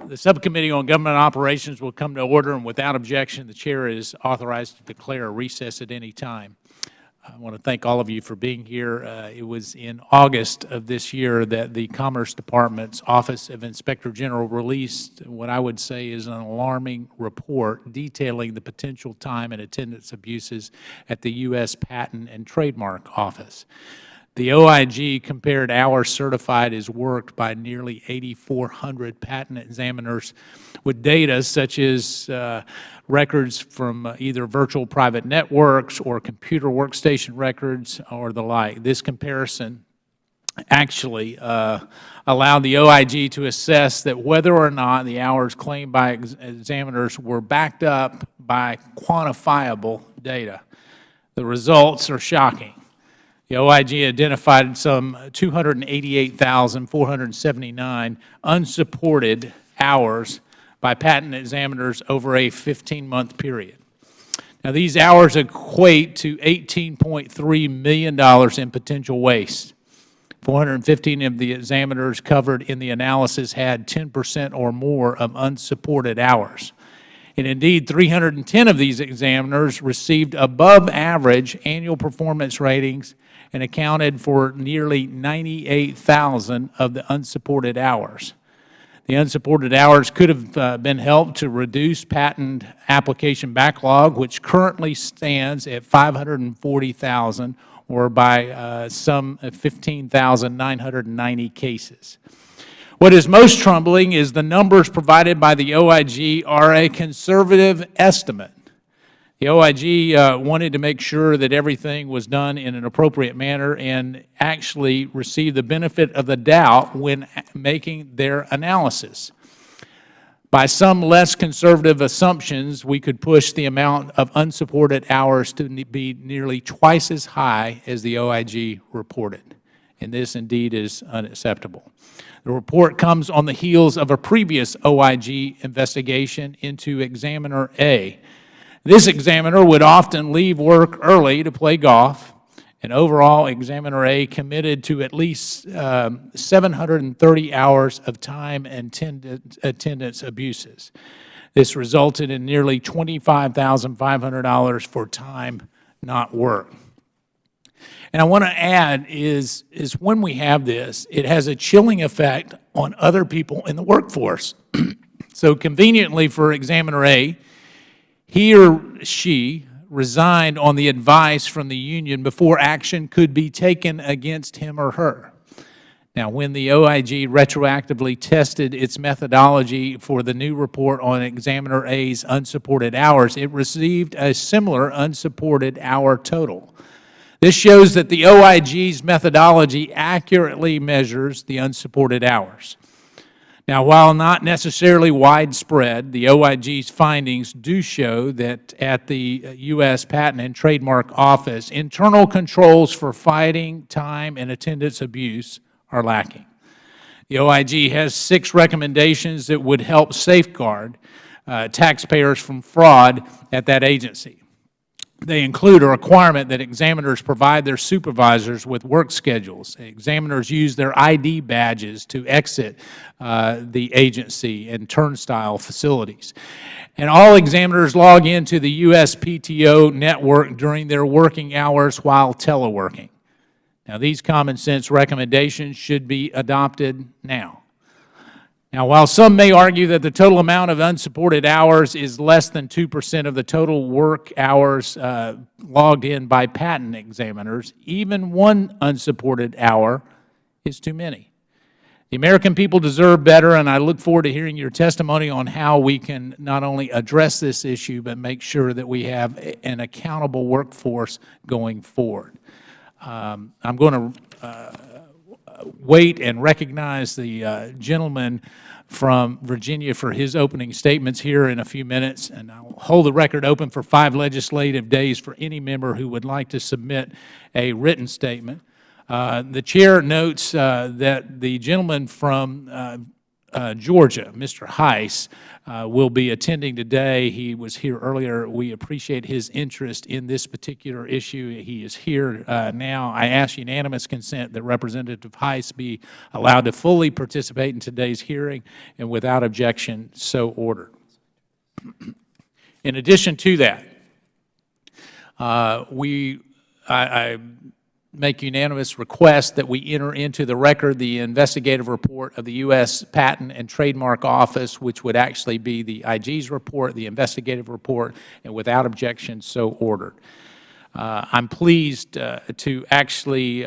The Subcommittee on Government Operations will come to order, and without objection, the Chair is authorized to declare a recess at any time. I want to thank all of you for being here. It was in August of this year that the Commerce Department's Office of Inspector General released what I would say is an alarming report detailing the potential time and attendance abuses at the U.S. Patent and Trademark Office. The OIG compared hours certified as worked by nearly 8,400 patent examiners with data such as records from either virtual private networks or computer workstation records or the like. This comparison actually allowed the OIG to assess that whether or not the hours claimed by examiners were backed up by quantifiable data. The results are shocking. The OIG identified some 288,479 unsupported hours by patent examiners over a 15-month period. Now, these hours equate to $18.3 million in potential waste. 415 of the examiners covered in the analysis had 10% or more of unsupported hours. And indeed, 310 of these examiners received above average annual performance ratings and accounted for nearly 98,000 of the unsupported hours. The unsupported hours could have been helped to reduce patent application backlog, which currently stands at 540,000, or by some 15,990 cases. What is most troubling is the numbers provided by the OIG are a conservative estimate. The OIG wanted to make sure that everything was done in an appropriate manner and actually received the benefit of the doubt when making their analysis. By some less conservative assumptions, we could push the amount of unsupported hours to be nearly twice as high as the OIG reported, and this indeed is unacceptable. The report comes on the heels of a previous OIG investigation into Examiner A. This examiner would often leave work early to play golf, and overall, Examiner A committed to at least 730 hours of time and attendance abuses. This resulted in nearly $25,500 for time not worked. And I want to add is when we have this, it has a chilling effect on other people in the workforce. So conveniently for Examiner A, he or she resigned on the advice from the union before action could be taken against him or her. Now, when the OIG retroactively tested its methodology for the new report on Examiner A's unsupported hours, it received a similar unsupported hour total. This shows that the OIG's methodology accurately measures the unsupported hours. Now, while not necessarily widespread, the OIG's findings do show that at the U.S. Patent and Trademark Office, internal controls for fighting time and attendance abuse are lacking. The OIG has 6 recommendations that would help safeguard taxpayers from fraud at that agency. They include a requirement that examiners provide their supervisors with work schedules. Examiners use their ID badges to exit the agency and turnstile facilities. And all examiners log into the USPTO network during their working hours while teleworking. Now, these common sense recommendations should be adopted now. Now, while some may argue that the total amount of unsupported hours is less than 2% of the total work hours logged in by patent examiners, even one unsupported hour is too many. The American people deserve better, and I look forward to hearing your testimony on how we can not only address this issue, but make sure that we have an accountable workforce going forward. I'm going to wait and recognize the gentleman from Virginia for his opening statements here in a few minutes, and I'll hold the record open for 5 legislative days for any member who would like to submit a written statement. The chair notes that the gentleman from Georgia. Mr. Heiss will be attending today. He was here earlier. We appreciate his interest in this particular issue. He is here now. I ask unanimous consent that Representative Heiss be allowed to fully participate in today's hearing, and without objection, so ordered. In addition to that, I make unanimous request that we enter into the record the investigative report of the U.S. Patent and Trademark Office, which would actually be the IG's report, the investigative report, and without objection, so ordered. I'm pleased to actually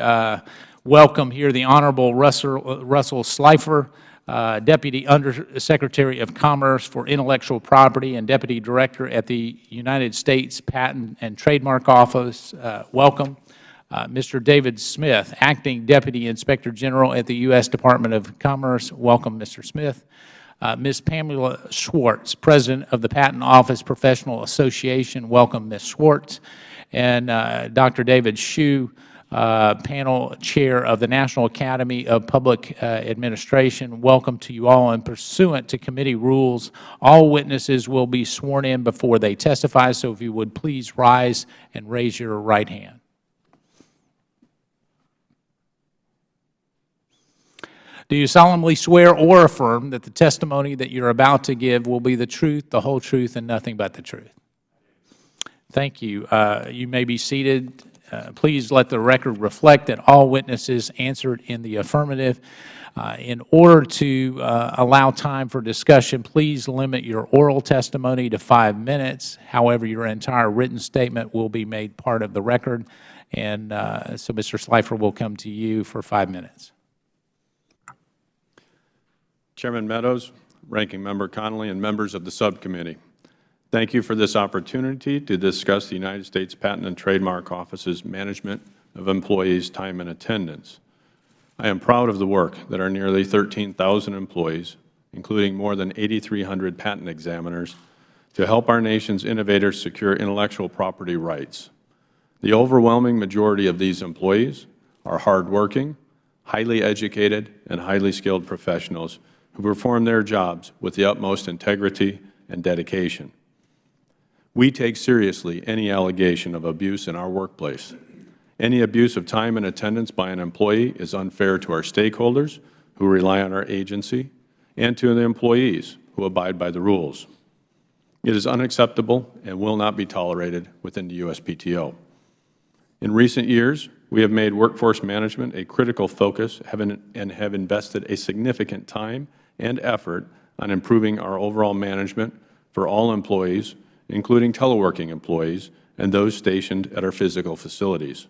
welcome here the Honorable Russell Slifer, Deputy Undersecretary of Commerce for Intellectual Property and Deputy Director at the United States Patent and Trademark Office. Welcome. Mr. David Smith, Acting Deputy Inspector General at the U.S. Department of Commerce. Welcome, Mr. Smith. Ms. Pamela Schwartz, President of the Patent Office Professional Association. Welcome, Ms. Schwartz. And Dr. David Hsu, Panel Chair of the National Academy of Public Administration. Welcome to you all. And pursuant to committee rules, all witnesses will be sworn in before they testify. So if you would please rise and raise your right hand. Do you solemnly swear or affirm that the testimony that you're about to give will be the truth, the whole truth, and nothing but the truth? Thank you. You may be seated. Please let the record reflect that all witnesses answered in the affirmative. In order to allow time for discussion, please limit your oral testimony to 5 minutes. However, your entire written statement will be made part of the record. And so Mr. Slifer will come to you for 5 minutes. Chairman Meadows, Ranking Member Connolly, and members of the subcommittee, thank you for this opportunity to discuss the United States Patent and Trademark Office's management of employees' time and attendance. I am proud of the work that our nearly 13,000 employees, including more than 8,300 patent examiners, to help our nation's innovators secure intellectual property rights. The overwhelming majority of these employees are hardworking, highly educated, and highly skilled professionals who perform their jobs with the utmost integrity and dedication. We take seriously any allegation of abuse in our workplace. Any abuse of time and attendance by an employee is unfair to our stakeholders who rely on our agency and to the employees who abide by the rules. It is unacceptable and will not be tolerated within the USPTO. In recent years, we have made workforce management a critical focus and have invested a significant time and effort on improving our overall management for all employees, including teleworking employees and those stationed at our physical facilities.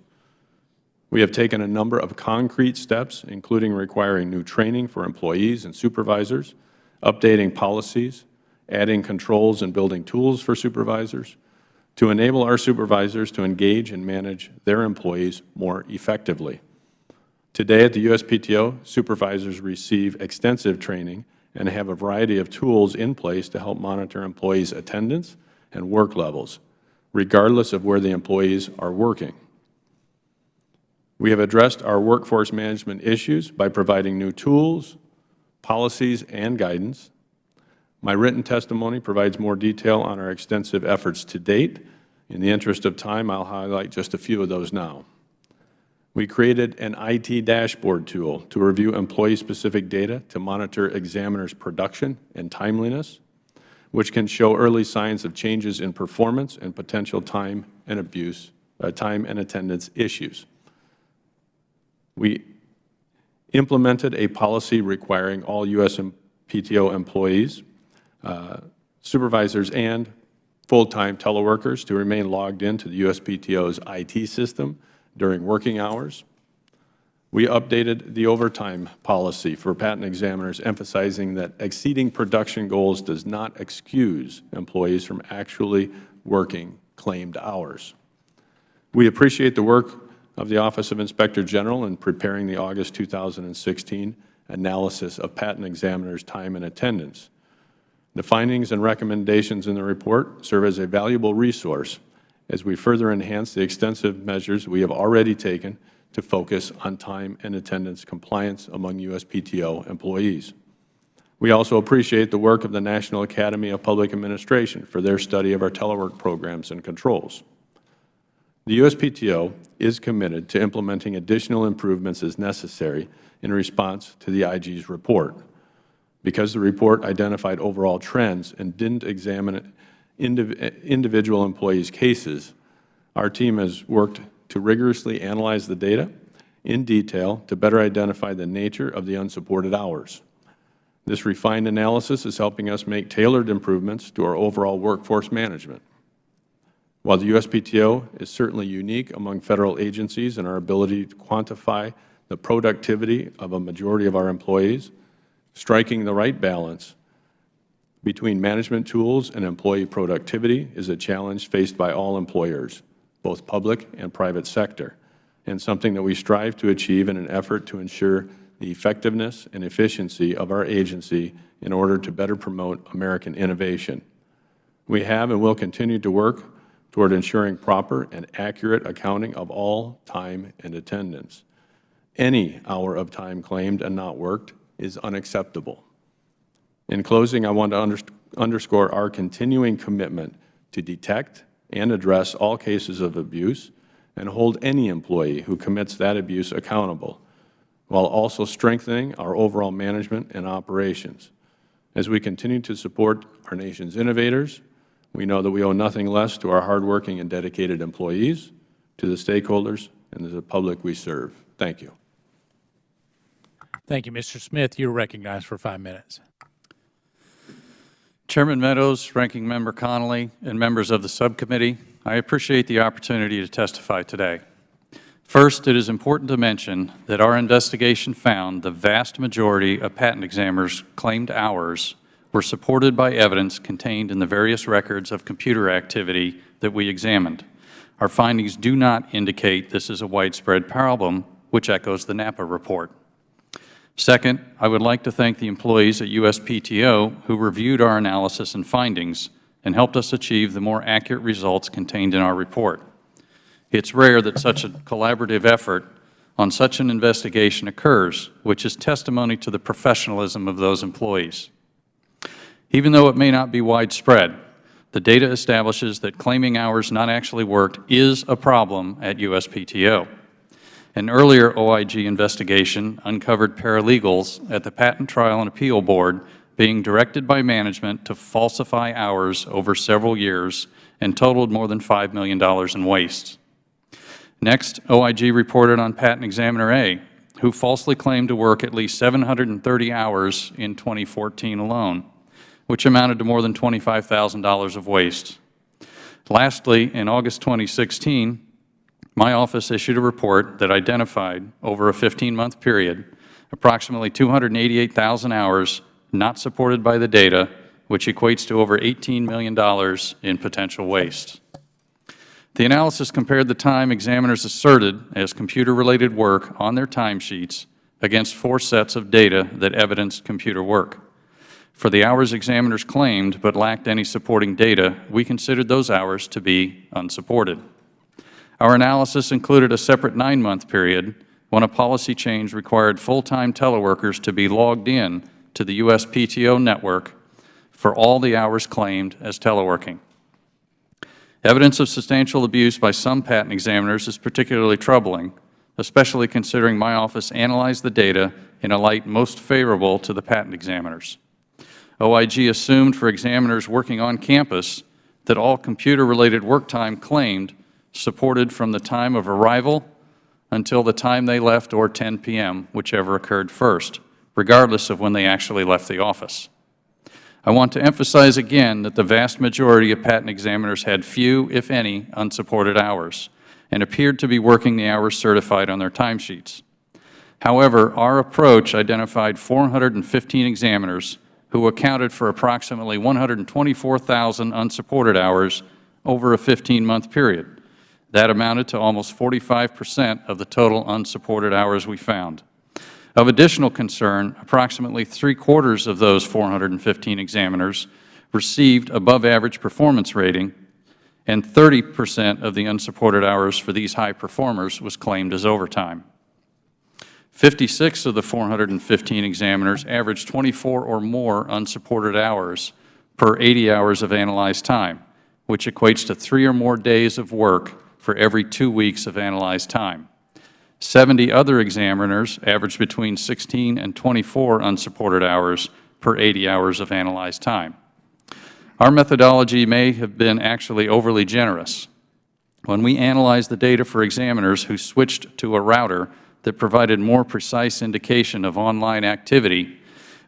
We have taken a number of concrete steps, including requiring new training for employees and supervisors, updating policies, adding controls and building tools for supervisors, to enable our supervisors to engage and manage their employees more effectively. Today at the USPTO, supervisors receive extensive training and have a variety of tools in place to help monitor employees' attendance and work levels, regardless of where the employees are working. We have addressed our workforce management issues by providing new tools, policies, and guidance. My written testimony provides more detail on our extensive efforts to date. In the interest of time, I'll highlight just a few of those now. We created an IT dashboard tool to review employee-specific data to monitor examiners' production and timeliness, which can show early signs of changes in performance and potential time and attendance issues. We implemented a policy requiring all USPTO employees, supervisors, and full-time teleworkers to remain logged into the USPTO's IT system during working hours. We updated the overtime policy for patent examiners, emphasizing that exceeding production goals does not excuse employees from actually working claimed hours. We appreciate the work of the Office of Inspector General in preparing the August 2016 analysis of patent examiners' time and attendance. The findings and recommendations in the report serve as a valuable resource as we further enhance the extensive measures we have already taken to focus on time and attendance compliance among USPTO employees. We also appreciate the work of the National Academy of Public Administration for their study of our telework programs and controls. The USPTO is committed to implementing additional improvements as necessary in response to the IG's report. Because the report identified overall trends and didn't examine individual employees' cases, our team has worked to rigorously analyze the data in detail to better identify the nature of the unsupported hours. This refined analysis is helping us make tailored improvements to our overall workforce management. While the USPTO is certainly unique among federal agencies in our ability to quantify the productivity of a majority of our employees, striking the right balance between management tools and employee productivity is a challenge faced by all employers, both public and private sector, and something that we strive to achieve in an effort to ensure the effectiveness and efficiency of our agency in order to better promote American innovation. We have and will continue to work toward ensuring proper and accurate accounting of all time and attendance. Any hour of time claimed and not worked is unacceptable. In closing, I want to underscore our continuing commitment to detect and address all cases of abuse and hold any employee who commits that abuse accountable, while also strengthening our overall management and operations. As we continue to support our nation's innovators, we know that we owe nothing less to our hardworking and dedicated employees, to the stakeholders, and to the public we serve. Thank you. Thank you, Mr. Smith. You're recognized for 5 minutes. Chairman Meadows, Ranking Member Connolly, and members of the subcommittee, I appreciate the opportunity to testify today. First, it is important to mention that our investigation found the vast majority of patent examiners' claimed hours were supported by evidence contained in the various records of computer activity that we examined. Our findings do not indicate this is a widespread problem, which echoes the Napa report. Second, I would like to thank the employees at USPTO who reviewed our analysis and findings and helped us achieve the more accurate results contained in our report. It's rare that such a collaborative effort on such an investigation occurs, which is testimony to the professionalism of those employees. Even though it may not be widespread, the data establishes that claiming hours not actually worked is a problem at USPTO. An earlier OIG investigation uncovered paralegals at the Patent Trial and Appeal Board being directed by management to falsify hours over several years and totaled more than $5 million in waste. Next, OIG reported on Patent Examiner A, who falsely claimed to work at least 730 hours in 2014 alone, which amounted to more than $25,000 of waste. Lastly, in August 2016, my office issued a report that identified, over a 15-month period, approximately 288,000 hours not supported by the data, which equates to over $18 million in potential waste. The analysis compared the time examiners asserted as computer-related work on their timesheets against 4 sets of data that evidenced computer work. For the hours examiners claimed but lacked any supporting data, we considered those hours to be unsupported. Our analysis included a separate 9-month period when a policy change required full-time teleworkers to be logged in to the USPTO network for all the hours claimed as teleworking. Evidence of substantial abuse by some patent examiners is particularly troubling, especially considering my office analyzed the data in a light most favorable to the patent examiners. OIG assumed for examiners working on campus that all computer-related work time claimed supported from the time of arrival until the time they left or 10 p.m., whichever occurred first, regardless of when they actually left the office. I want to emphasize again that the vast majority of patent examiners had few, if any, unsupported hours and appeared to be working the hours certified on their timesheets. However, our approach identified 415 examiners who accounted for approximately 124,000 unsupported hours over a 15-month period. That amounted to almost 45% of the total unsupported hours we found. Of additional concern, approximately 3/4 of those 415 examiners received above-average performance rating, and 30% of the unsupported hours for these high performers was claimed as overtime. 56 of the 415 examiners averaged 24 or more unsupported hours per 80 hours of analyzed time, which equates to 3 or more days of work for every 2 weeks of analyzed time. 70 other examiners averaged between 16 and 24 unsupported hours per 80 hours of analyzed time. Our methodology may have been actually overly generous. When we analyzed the data for examiners who switched to a router that provided more precise indication of online activity,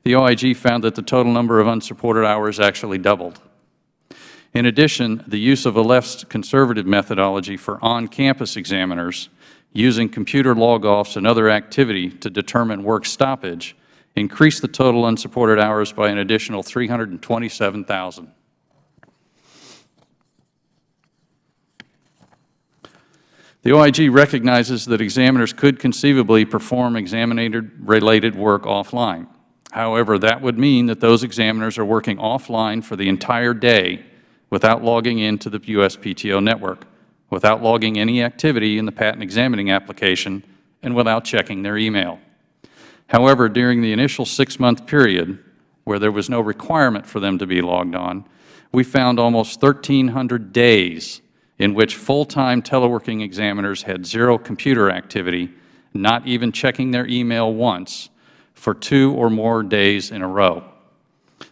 the OIG found that the total number of unsupported hours actually doubled. In addition, the use of a less conservative methodology for on-campus examiners using computer log-offs and other activity to determine work stoppage increased the total unsupported hours by an additional 327,000. The OIG recognizes that examiners could conceivably perform examiner-related work offline. However, that would mean that those examiners are working offline for the entire day without logging into the USPTO network, without logging any activity in the patent examining application, and without checking their email. However, during the initial 6-month period, where there was no requirement for them to be logged on, we found almost 1,300 days in which full-time teleworking examiners had 0 computer activity, not even checking their email once, for 2 or more days in a row.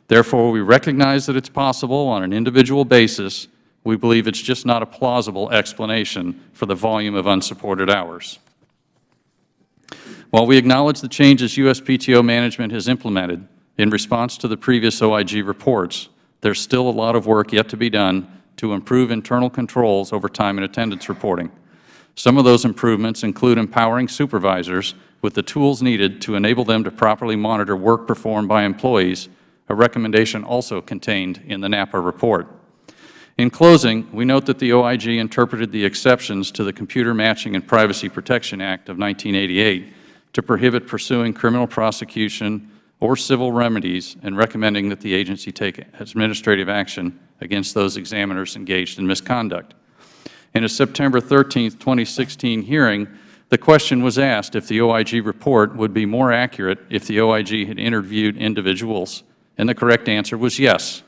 Therefore, we recognize that it's possible on an individual basis. We believe it's just not a plausible explanation for the volume of unsupported hours. While we acknowledge the changes USPTO management has implemented in response to the previous OIG reports, there's still a lot of work yet to be done to improve internal controls over time and attendance reporting. Some of those improvements include empowering supervisors with the tools needed to enable them to properly monitor work performed by employees, a recommendation also contained in the NAPA report. In closing, we note that the OIG interpreted the exceptions to the Computer Matching and Privacy Protection Act of 1988 to prohibit pursuing criminal prosecution or civil remedies and recommending that the agency take administrative action against those examiners engaged in misconduct. In a September 13, 2016 hearing, the question was asked if the OIG report would be more accurate if the OIG had interviewed individuals, and the correct answer was yes.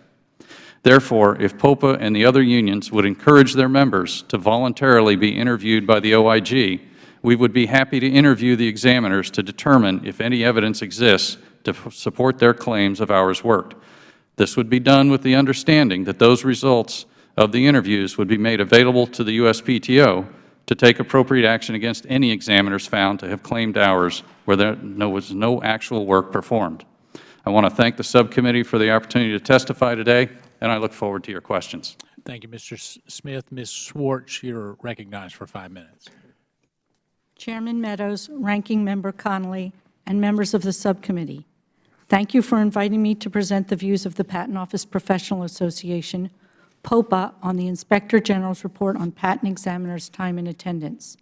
Therefore, if POPA and the other unions would encourage their members to voluntarily be interviewed by the OIG, we would be happy to interview the examiners to determine if any evidence exists to support their claims of hours worked. This would be done with the understanding that those results of the interviews would be made available to the USPTO to take appropriate action against any examiners found to have claimed hours where there was no actual work performed. I want to thank the subcommittee for the opportunity to testify today, and I look forward to your questions. Thank you, Mr. Smith. Ms. Schwartz, you're recognized for 5 minutes. Chairman Meadows, Ranking Member Connolly, and members of the subcommittee, thank you for inviting me to present the views of the Patent Office Professional Association, POPA, on the Inspector General's report on patent examiners' time and attendance.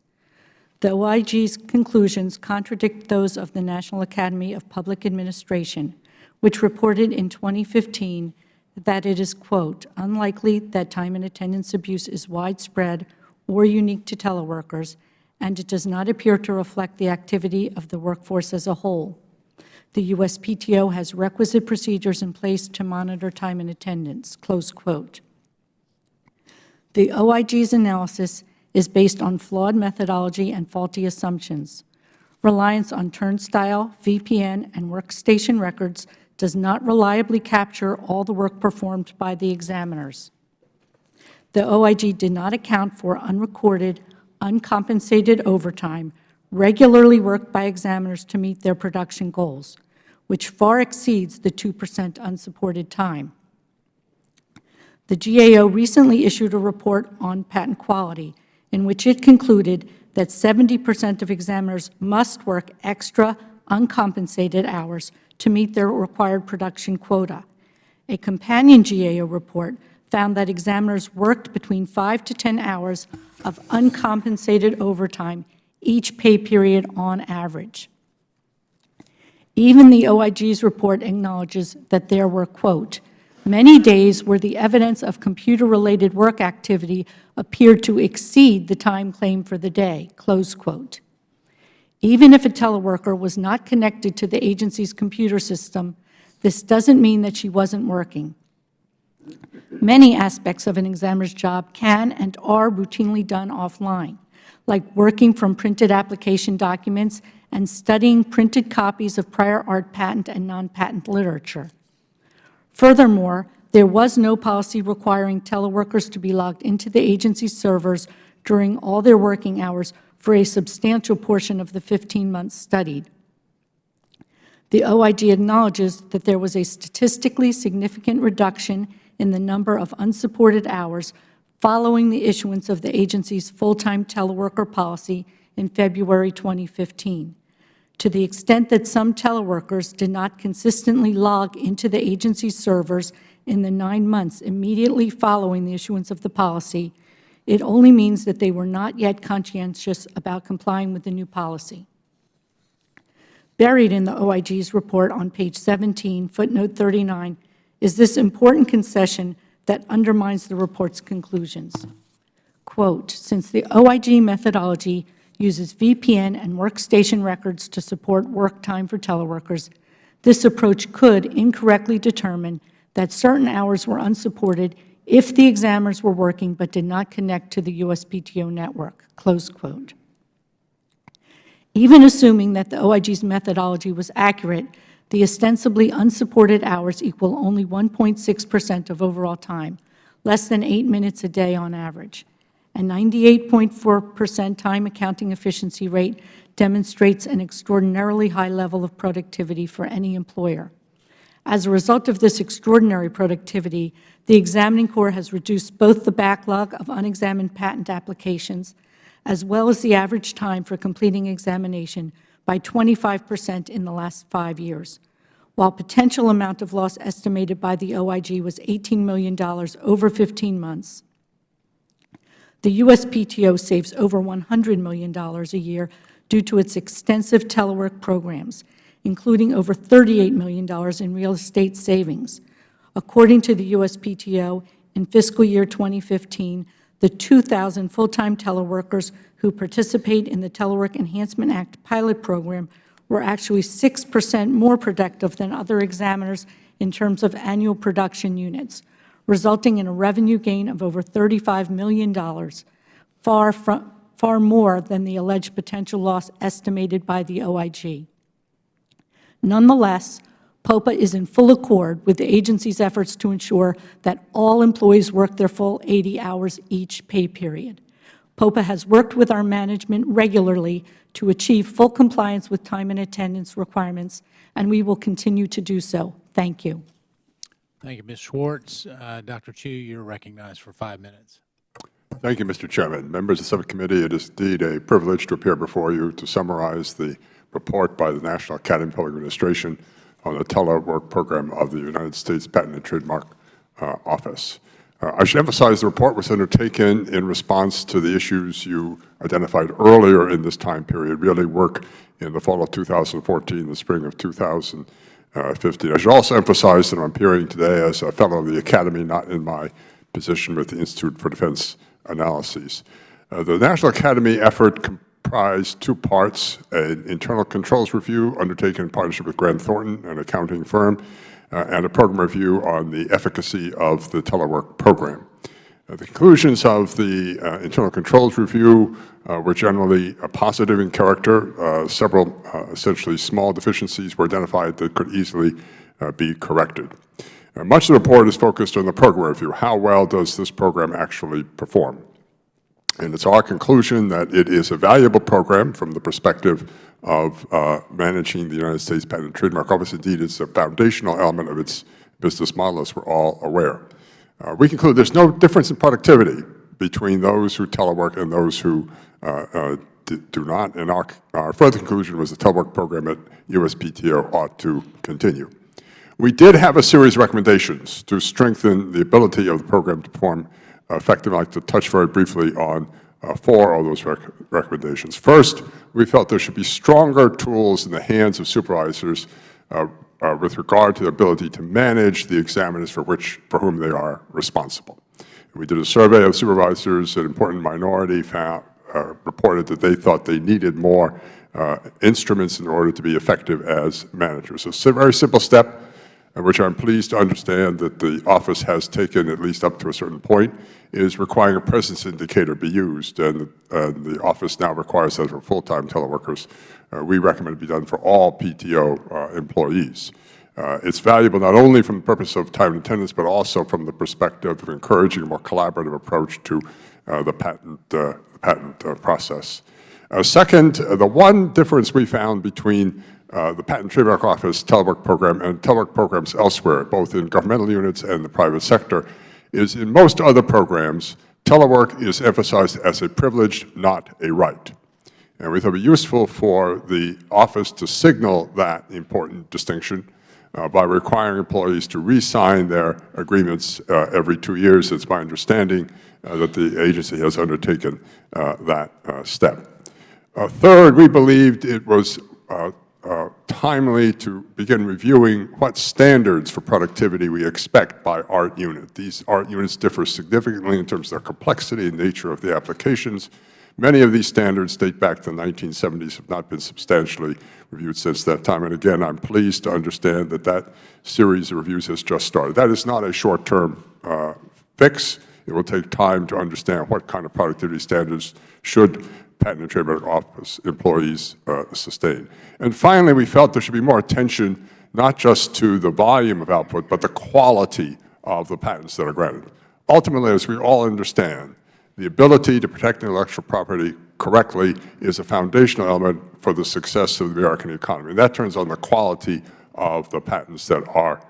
The OIG's conclusions contradict those of the National Academy of Public Administration, which reported in 2015 that it is, quote, unlikely that time and attendance abuse is widespread or unique to teleworkers, and it does not appear to reflect the activity of the workforce as a whole. The USPTO has requisite procedures in place to monitor time and attendance, close quote. The OIG's analysis is based on flawed methodology and faulty assumptions. Reliance on turnstile, VPN, and workstation records does not reliably capture all the work performed by the examiners. The OIG did not account for unrecorded, uncompensated overtime regularly worked by examiners to meet their production goals, which far exceeds the 2% unsupported time. The GAO recently issued a report on patent quality in which it concluded that 70% of examiners must work extra uncompensated hours to meet their required production quota. A companion GAO report found that examiners worked between 5 to 10 hours of uncompensated overtime each pay period on average. Even the OIG's report acknowledges that there were, quote, many days where the evidence of computer-related work activity appeared to exceed the time claimed for the day, close quote. Even if a teleworker was not connected to the agency's computer system, this doesn't mean that she wasn't working. Many aspects of an examiner's job can and are routinely done offline, like working from printed application documents and studying printed copies of prior art patent and non-patent literature. Furthermore, there was no policy requiring teleworkers to be logged into the agency's servers during all their working hours for a substantial portion of the 15 months studied. The OIG acknowledges that there was a statistically significant reduction in the number of unsupported hours following the issuance of the agency's full-time teleworker policy in February 2015. To the extent that some teleworkers did not consistently log into the agency's servers in the 9 months immediately following the issuance of the policy, it only means that they were not yet conscientious about complying with the new policy. Buried in the OIG's report on page 17, footnote 39, is this important concession that undermines the report's conclusions. Quote, since the OIG methodology uses VPN and workstation records to support work time for teleworkers, this approach could incorrectly determine that certain hours were unsupported if the examiners were working but did not connect to the USPTO network, close quote. Even assuming that the OIG's methodology was accurate, the ostensibly unsupported hours equal only 1.6% of overall time, less than 8 minutes a day on average. A 98.4% time accounting efficiency rate demonstrates an extraordinarily high level of productivity for any employer. As a result of this extraordinary productivity, the examining corps has reduced both the backlog of unexamined patent applications as well as the average time for completing examination by 25% in the last 5 years. While potential amount of loss estimated by the OIG was $18 million over 15 months, the USPTO saves over $100 million a year due to its extensive telework programs, including over $38 million in real estate savings. According to the USPTO, in fiscal year 2015, the 2,000 full-time teleworkers who participate in the Telework Enhancement Act pilot program were actually 6% more productive than other examiners in terms of annual production units, resulting in a revenue gain of over $35 million, far more than the alleged potential loss estimated by the OIG. Nonetheless, POPA is in full accord with the agency's efforts to ensure that all employees work their full 80 hours each pay period. POPA has worked with our management regularly to achieve full compliance with time and attendance requirements, and we will continue to do so. Thank you. Thank you, Ms. Schwartz. Dr. Chu, you're recognized for 5 minutes. Thank you, Mr. Chairman. Members of the subcommittee, it is indeed a privilege to appear before you to summarize the report by the National Academy of Public Administration on the telework program of the United States Patent and Trademark Office. I should emphasize the report was undertaken in response to the issues you identified earlier in this time period, really work in the fall of 2014, the spring of 2015. I should also emphasize that I'm appearing today as a fellow of the Academy, not in my position with the Institute for Defense Analyses. The National Academy effort comprised 2 parts: an internal controls review undertaken in partnership with Grant Thornton, an accounting firm, and a program review on the efficacy of the telework program. The conclusions of the internal controls review were generally positive in character. Several essentially small deficiencies were identified that could easily be corrected. Much of the report is focused on the program review. How well does this program actually perform? And it's our conclusion that it is a valuable program from the perspective of managing the United States Patent and Trademark Office. Indeed, it's a foundational element of its business model, as we're all aware. We conclude there's no difference in productivity between those who telework and those who do not. And our further conclusion was the telework program at USPTO ought to continue. We did have a series of recommendations to strengthen the ability of the program to perform effectively. I'd like to touch very briefly on 4 of those recommendations. First, we felt there should be stronger tools in the hands of supervisors with regard to the ability to manage the examiners for whom they are responsible. We did a survey of supervisors. An important minority reported that they thought they needed more instruments in order to be effective as managers. It's a very simple step, which I'm pleased to understand that the office has taken at least up to a certain point, is requiring a presence indicator be used, and the office now requires that for full-time teleworkers. We recommend it be done for all PTO employees. It's valuable not only from the purpose of time and attendance, but also from the perspective of encouraging a more collaborative approach to the patent process. Second, the one difference we found between the Patent and Trademark Office telework program and telework programs elsewhere, both in governmental units and the private sector, is in most other programs, telework is emphasized as a privilege, not a right. And we thought it would be useful for the office to signal that important distinction by requiring employees to re-sign their agreements every 2 years. It's my understanding that the agency has undertaken that step. Third, we believed it was timely to begin reviewing what standards for productivity we expect by art unit. These art units differ significantly in terms of their complexity and nature of the applications. Many of these standards date back to the 1970s, have not been substantially reviewed since that time. And again, I'm pleased to understand that that series of reviews has just started. That is not a short-term fix. It will take time to understand what kind of productivity standards should Patent and Trademark Office employees sustain. And finally, we felt there should be more attention not just to the volume of output, but the quality of the patents that are granted. Ultimately, as we all understand, the ability to protect intellectual property correctly is a foundational element for the success of the American economy. And that turns on the quality of the patents that are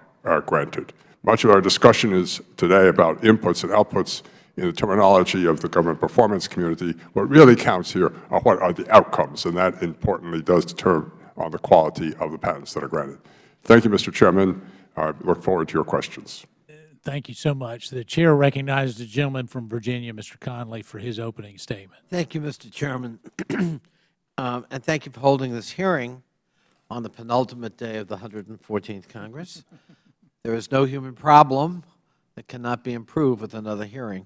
granted. Much of our discussion is today about inputs and outputs in the terminology of the government performance community. What really counts here are what are the outcomes, and that importantly does determine on the quality of the patents that are granted. Thank you, Mr. Chairman. I look forward to your questions. Thank you so much. The chair recognizes the gentleman from Virginia, Mr. Conley, for his opening statement. Thank you, Mr. Chairman. And thank you for holding this hearing on the penultimate day of the 114th Congress. There is no human problem that cannot be improved with another hearing.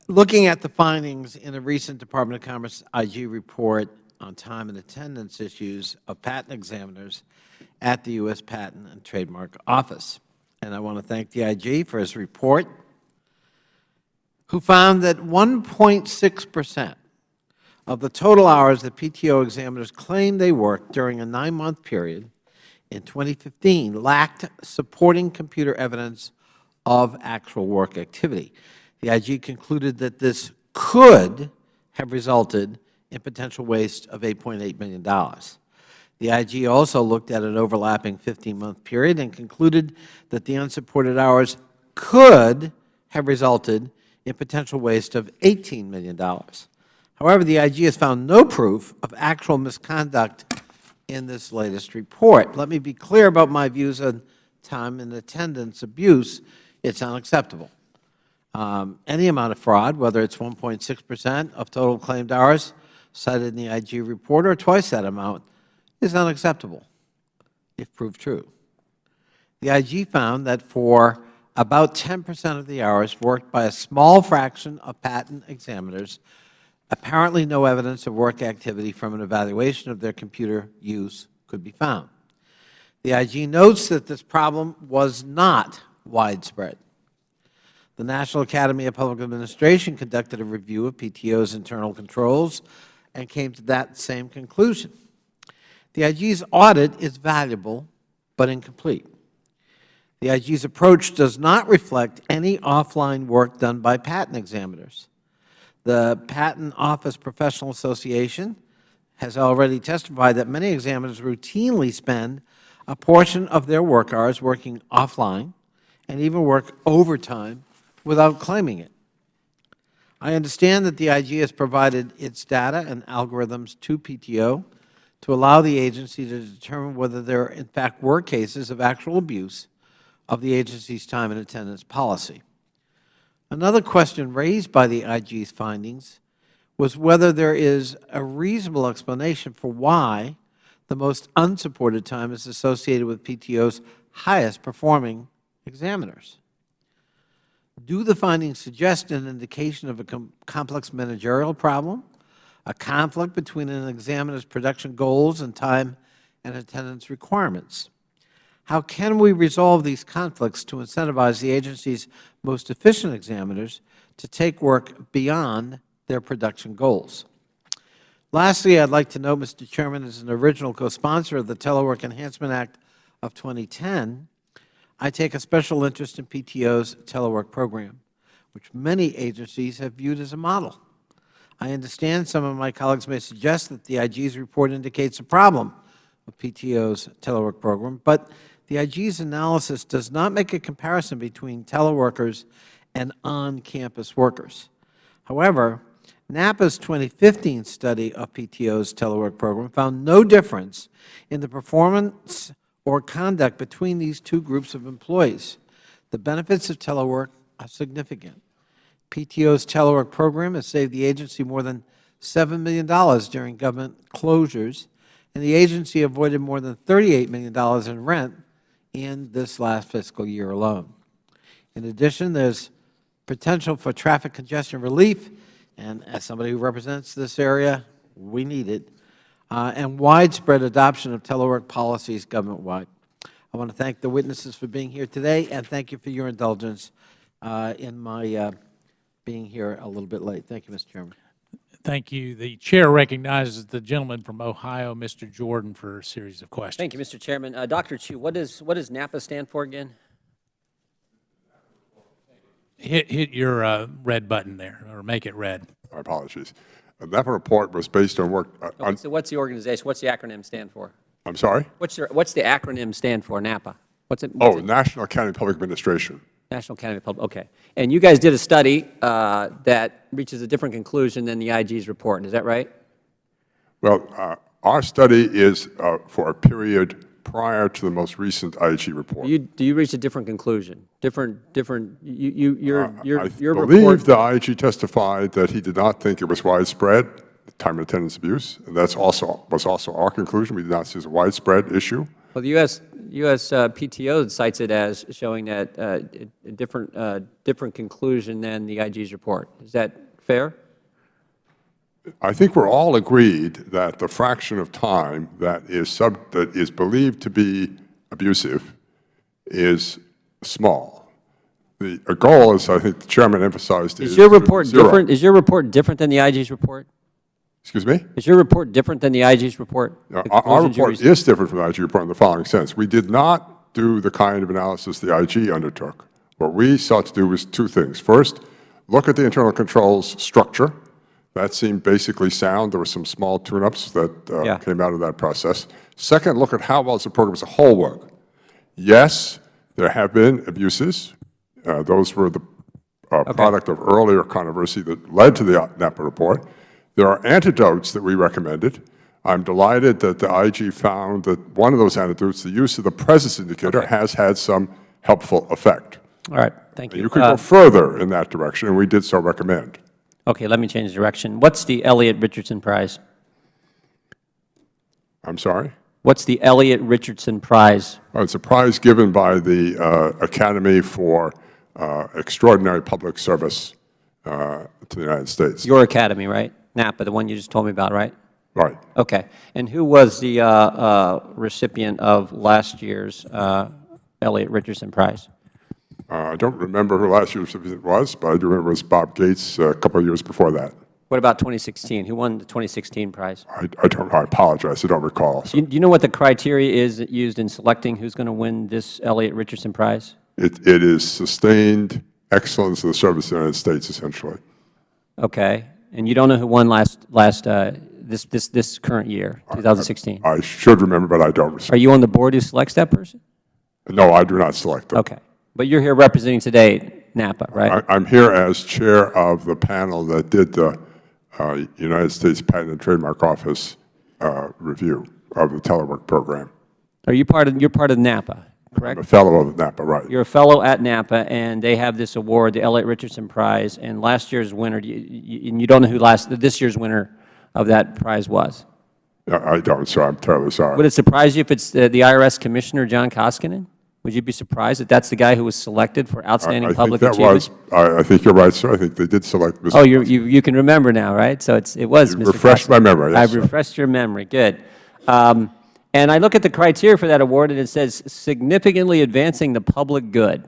Looking at the findings in a recent Department of Commerce IG report on time and attendance issues of patent examiners at the U.S. Patent and Trademark Office. And I want to thank the IG for his report, who found that 1.6% of the total hours that PTO examiners claimed they worked during a 9-month period in 2015 lacked supporting computer evidence of actual work activity. The IG concluded that this could have resulted in potential waste of $8.8 million. The IG also looked at an overlapping 15-month period and concluded that the unsupported hours could have resulted in potential waste of $18 million. However, the IG has found no proof of actual misconduct in this latest report. Let me be clear about my views on time and attendance abuse. It's unacceptable. Any amount of fraud, whether it's 1.6% of total claimed hours cited in the IG report or twice that amount, is unacceptable if proved true. The IG found that for about 10% of the hours worked by a small fraction of patent examiners, apparently no evidence of work activity from an evaluation of their computer use could be found. The IG notes that this problem was not widespread. The National Academy of Public Administration conducted a review of PTO's internal controls and came to that same conclusion. The IG's audit is valuable but incomplete. The IG's approach does not reflect any offline work done by patent examiners. The Patent Office Professional Association has already testified that many examiners routinely spend a portion of their work hours working offline and even work overtime without claiming it. I understand that the IG has provided its data and algorithms to PTO to allow the agency to determine whether there in fact were cases of actual abuse of the agency's time and attendance policy. Another question raised by the IG's findings was whether there is a reasonable explanation for why the most unsupported time is associated with PTO's highest performing examiners. Do the findings suggest an indication of a complex managerial problem a conflict between an examiner's production goals and time and attendance requirements. How can we resolve these conflicts to incentivize the agency's most efficient examiners to take work beyond their production goals? Lastly, I'd like to note, Mr. Chairman, as an original co-sponsor of the Telework Enhancement Act of 2010, I take a special interest in PTO's telework program, which many agencies have viewed as a model. I understand some of my colleagues may suggest that the IG's report indicates a problem with PTO's telework program, but the IG's analysis does not make a comparison between teleworkers and on-campus workers. However, NAPA's 2015 study of PTO's telework program found no difference in the performance or conduct between these two groups of employees. The benefits of telework are significant. PTO's telework program has saved the agency more than $7 million during government closures, and the agency avoided more than $38 million in rent in this last fiscal year alone. In addition, there's potential for traffic congestion relief, and as somebody who represents this area, we need it, and widespread adoption of telework policies government-wide. I want to thank the witnesses for being here today, and thank you for your indulgence in my being here a little bit late. Thank you, Mr. Chairman. Thank you. The Chair recognizes the gentleman from Ohio, Mr. Jordan, for a series of questions. Thank you, Mr. Chairman. Dr. Chu, what does NAPA stand for again? Hit your red button there, or make it red. My apologies. That report was based on work on, So what's the organization? What's the acronym stand for? I'm sorry? What's the acronym stand for, NAPA? What's it? Oh, National Academy of Public Administration. National Academy of Public, okay. And you guys did a study that reaches a different conclusion than the IG's report, is that right? Well, our study is for a period prior to the most recent IG report. Do you reach a different conclusion? Your I report. believe the IG testified that he did not think it was widespread, time and attendance abuse. And was also our conclusion. We did not see it as a widespread issue. Well, the U.S. PTO cites it as showing that a different conclusion than the IG's report. Is that fair? I think we're all agreed that the fraction of time that is believed to be abusive is small. The goal, as I think the Chairman emphasized, Is your report different? Is your report different than the IG's report? Excuse me? Is your report different than the IG's report? Our report is different from the IG report in the following sense. We did not do the kind of analysis the IG undertook. What we sought to do was two things. First, look at the internal controls structure. That seemed basically sound. There were some small tune-ups that came out of that process. Second, look at how well does the program as a whole work. Yes, there have been abuses. Those were the product of earlier controversy that led to the NAPA report. There are antidotes that we recommended. I'm delighted that the IG found that one of those antidotes, the use of the presence indicator, has had some helpful effect. All right, thank you. You could go further in that direction, and we did so recommend. Okay, let me change direction. What's the Elliott Richardson Prize? I'm sorry? What's the Elliott Richardson Prize? Oh, it's a prize given by the Academy for Extraordinary Public Service to the United States. Your academy, right? NAPA, the one you just told me about, right? Right. Okay. And who was the recipient of last year's Elliott Richardson Prize? I don't remember who last year's recipient was, but I do remember it was Bob Gates a couple of years before that. What about 2016? Who won the 2016 prize? I apologize. I don't recall. So. Do you know what the criteria is used in selecting who's going to win this Elliott Richardson Prize? It is sustained excellence in the service of the United States, essentially. Okay. And you don't know who won this current year, 2016? I should remember, but I don't. Are you on the board who selects that person? No, I do not select them. Okay. But you're here representing today NAPA, right? I'm here as chair of the panel that did the United States Patent and Trademark Office review of the telework program. You're part of NAPA, correct? I'm a fellow of NAPA, right. You're a fellow at NAPA, and they have this award, the Elliott Richardson Prize, and last year's winner, and you don't know who this year's winner of that prize was? I don't, so I'm terribly sorry. Would it surprise you if it's the IRS Commissioner, John Koskinen? Would you be surprised that that's the guy who was selected for outstanding public I achievement? think that was, I think you're right, sir. I think they did select Mr. Oh, you can remember now, right? So it was Mr. refreshed my memory, yes, I've sir. refreshed your memory. Good. And I look at the criteria for that award, and it says significantly advancing the public good.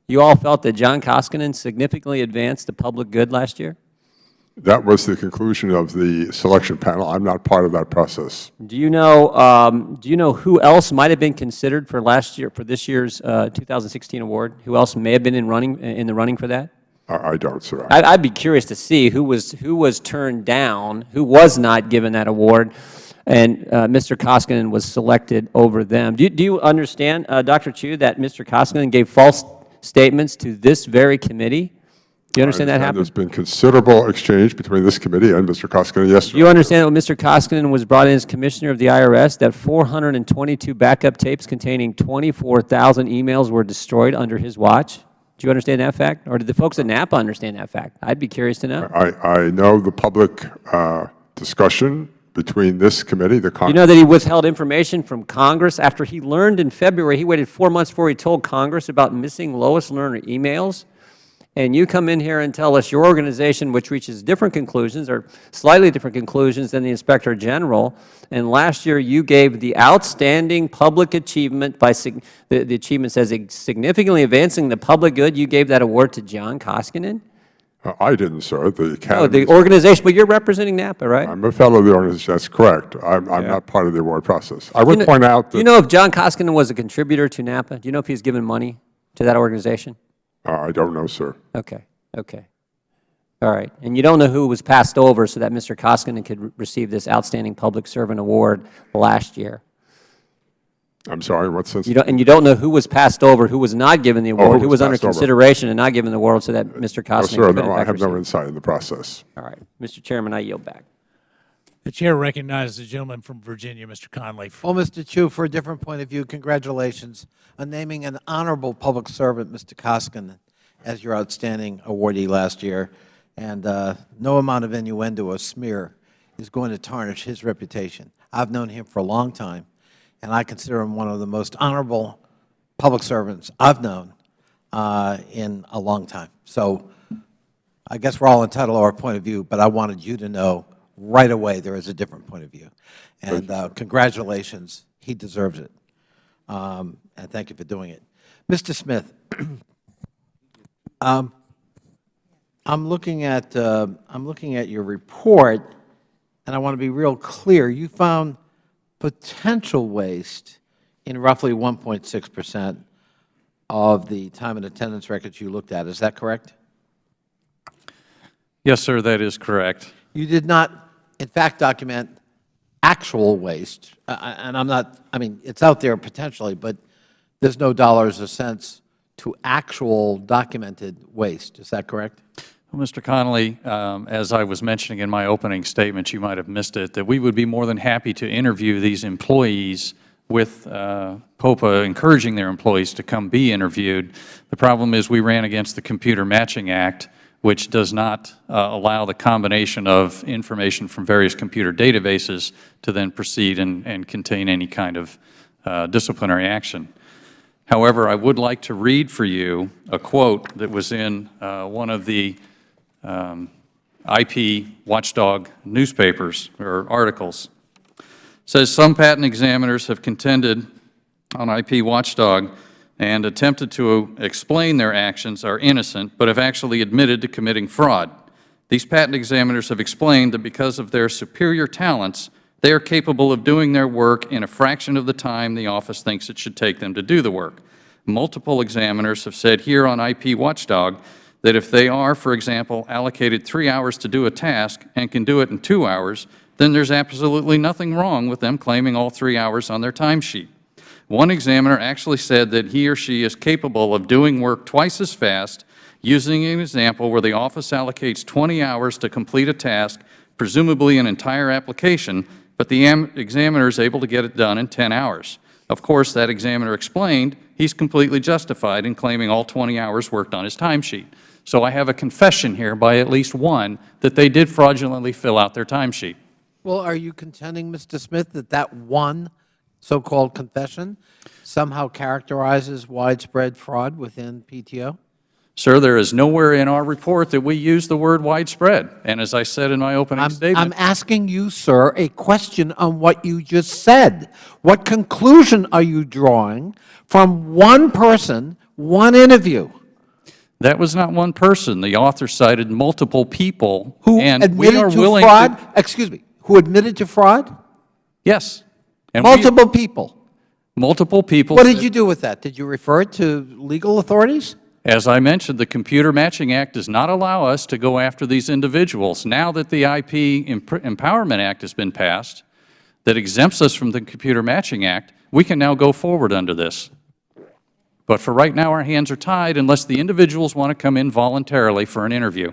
You all felt that John Koskinen significantly advanced the public good last year? That was the conclusion of the selection panel. I'm not part of that process. Do you know who else might have been considered for this year's 2016 award? Who else may have been in the running for that? I don't, sir. I'd be curious to see who was turned down, who was not given that award, and Mr. Koskinen was selected over them. Do you understand, Dr. Chu, that Mr. Koskinen gave false statements to this very committee? Do you understand that happened? There's been considerable exchange between this committee and Mr. Koskinen, yes, sir. Do you understand that when Mr. Koskinen was brought in as Commissioner of the IRS, that 422 backup tapes containing 24,000 emails were destroyed under his watch? Do you understand that fact? Or did the folks at NAPA understand that fact? I'd be curious to know. I know the public discussion between this committee, the Congress. You know that he withheld information from Congress after he learned in February, he waited 4 months before he told Congress about missing Lois Lerner emails? And you come in here and tell us your organization, which reaches different conclusions or slightly different conclusions than the Inspector General, and last year you gave the outstanding public achievement by, the achievement says significantly advancing the public good, you gave that award to John Koskinen? I didn't, sir. The No, academy. the organization, but you're representing NAPA, right? I'm a fellow of the organization. That's correct. I'm not part of the award process. I would point out that. Do you know if John Koskinen was a contributor to NAPA? Do you know if he's given money to that organization? I don't know, sir. Okay, okay. All right. And you don't know who was passed over so that Mr. Koskinen could receive this Outstanding Public Servant Award last year? I'm sorry, in what sense? And you don't know who was passed over, who was not given the award, who was under passed over. consideration and not given the award so that Mr. No, Koskinen sir, could in no, I fact have no receive it? insight in the process. All right. Mr. Chairman, I yield back. The chair recognizes the gentleman from Virginia, Mr. Conley. Well, Mr. Chu, for a different point of view, congratulations on naming an honorable public servant, Mr. Koskinen, as your outstanding awardee last year. And no amount of innuendo or smear is going to tarnish his reputation. I've known him for a long time, and I consider him one of the most honorable public servants I've known in a long time. So I guess we're all entitled to our point of view, but I wanted you to know right away there is a different point of view. And congratulations. He deserves it. And thank you for doing it. Mr. Smith, I'm looking at your report, and I want to be real clear. You found potential waste in roughly 1.6% of the time and attendance records you looked at. Is that correct? Yes, sir, that is correct. You did not, in fact, document actual waste. And I'm not, I mean, it's out there potentially, but there's no dollars or cents to actual documented waste. Is that correct? Well, Mr. Connolly, as I was mentioning in my opening statement, you might have missed it, that we would be more than happy to interview these employees with POPA encouraging their employees to come be interviewed. The problem is we ran against the Computer Matching Act, which does not allow the combination of information from various computer databases to then proceed and contain any kind of disciplinary action. However, I would like to read for you a quote that was in one of the IP watchdog newspapers or articles. It says, some patent examiners have contended on IP watchdog and attempted to explain their actions are innocent, but have actually admitted to committing fraud. These patent examiners have explained that because of their superior talents, they are capable of doing their work in a fraction of the time the office thinks it should take them to do the work. Multiple examiners have said here on IP Watchdog that if they are, for example, allocated 3 hours to do a task and can do it in 2 hours, then there's absolutely nothing wrong with them claiming all 3 hours on their timesheet. One examiner actually said that he or she is capable of doing work twice as fast, using an example where the office allocates 20 hours to complete a task, presumably an entire application, but the examiner is able to get it done in 10 hours. Of course, that examiner explained he's completely justified in claiming all 20 hours worked on his timesheet. So I have a confession here by at least one that they did fraudulently fill out their timesheet. Well, are you contending, Mr. Smith, that that one so-called confession somehow characterizes widespread fraud within PTO? Sir, there is nowhere in our report that we use the word widespread. And as I said in my opening I'm statement, asking you, sir, a question on what you just said. What conclusion are you drawing from one person, one interview? that was not one person. The author cited multiple people. Who and we are admitted to willing fraud? Excuse me, who admitted to fraud? Yes. And Multiple people. multiple people. What did you do with that? Did you refer it to legal authorities? As I mentioned, the Computer Matching Act does not allow us to go after these individuals. Now that the IP Empowerment Act has been passed, that exempts us from the Computer Matching Act, we can now go forward under this. But for right now, our hands are tied unless the individuals want to come in voluntarily for an interview.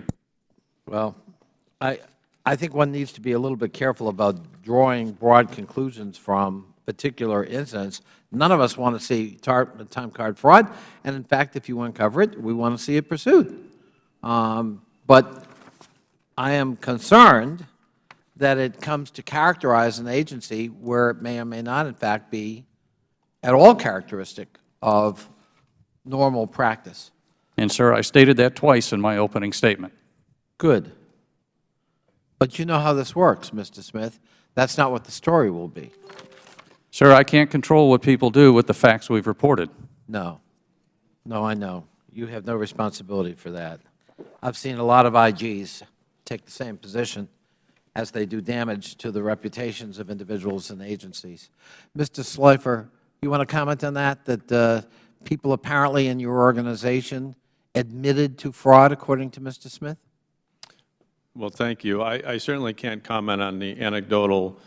Well, I think one needs to be a little bit careful about drawing broad conclusions from particular incidents. None of us want to see time card fraud, and in fact, if you uncover it, we want to see it pursued. But I am concerned that it comes to characterize an agency where it may or may not, in fact, be at all characteristic of normal practice. And, sir, I stated that twice in my opening statement. Good. But you know how this works, Mr. Smith. That's not what the story will be. Sir, I can't control what people do with the facts we've reported. No. No, I know. You have no responsibility for that. I've seen a lot of IGs take the same position as they do damage to the reputations of individuals and agencies. Mr. Schleifer, you want to comment on that, that people apparently in your organization admitted to fraud, according to Mr. Smith? Well, thank you. I certainly can't comment on the anecdotal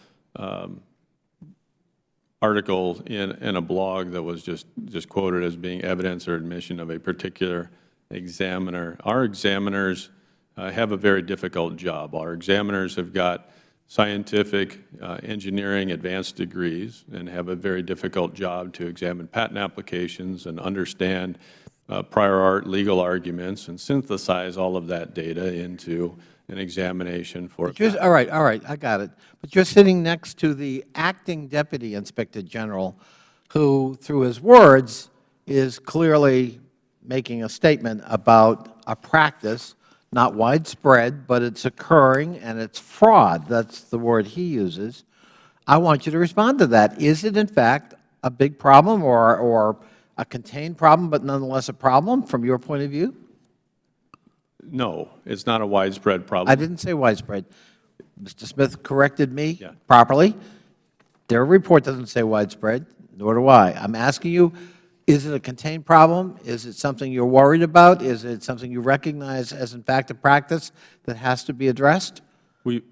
article in a blog that was just quoted as being evidence or admission of a particular examiner. Our examiners have a very difficult job. Our examiners have got scientific, engineering, advanced degrees and have a very difficult job to examine patent applications and understand prior art legal arguments and synthesize all of that data into an examination for All right, I got it. But you're sitting next to the acting Deputy Inspector General who, through his words, is clearly making a statement about a practice, not widespread, but it's occurring and it's fraud. That's the word he uses. I want you to respond to that. Is it, in fact, a big problem or a contained problem, but nonetheless a problem from your point of view? No, it's not a widespread problem. I didn't say widespread. Mr. Smith corrected me properly. Their report doesn't say widespread, nor do I. I'm asking you, is it a contained problem? Is it something you're worried about? Is it something you recognize as, in fact, a practice that has to be addressed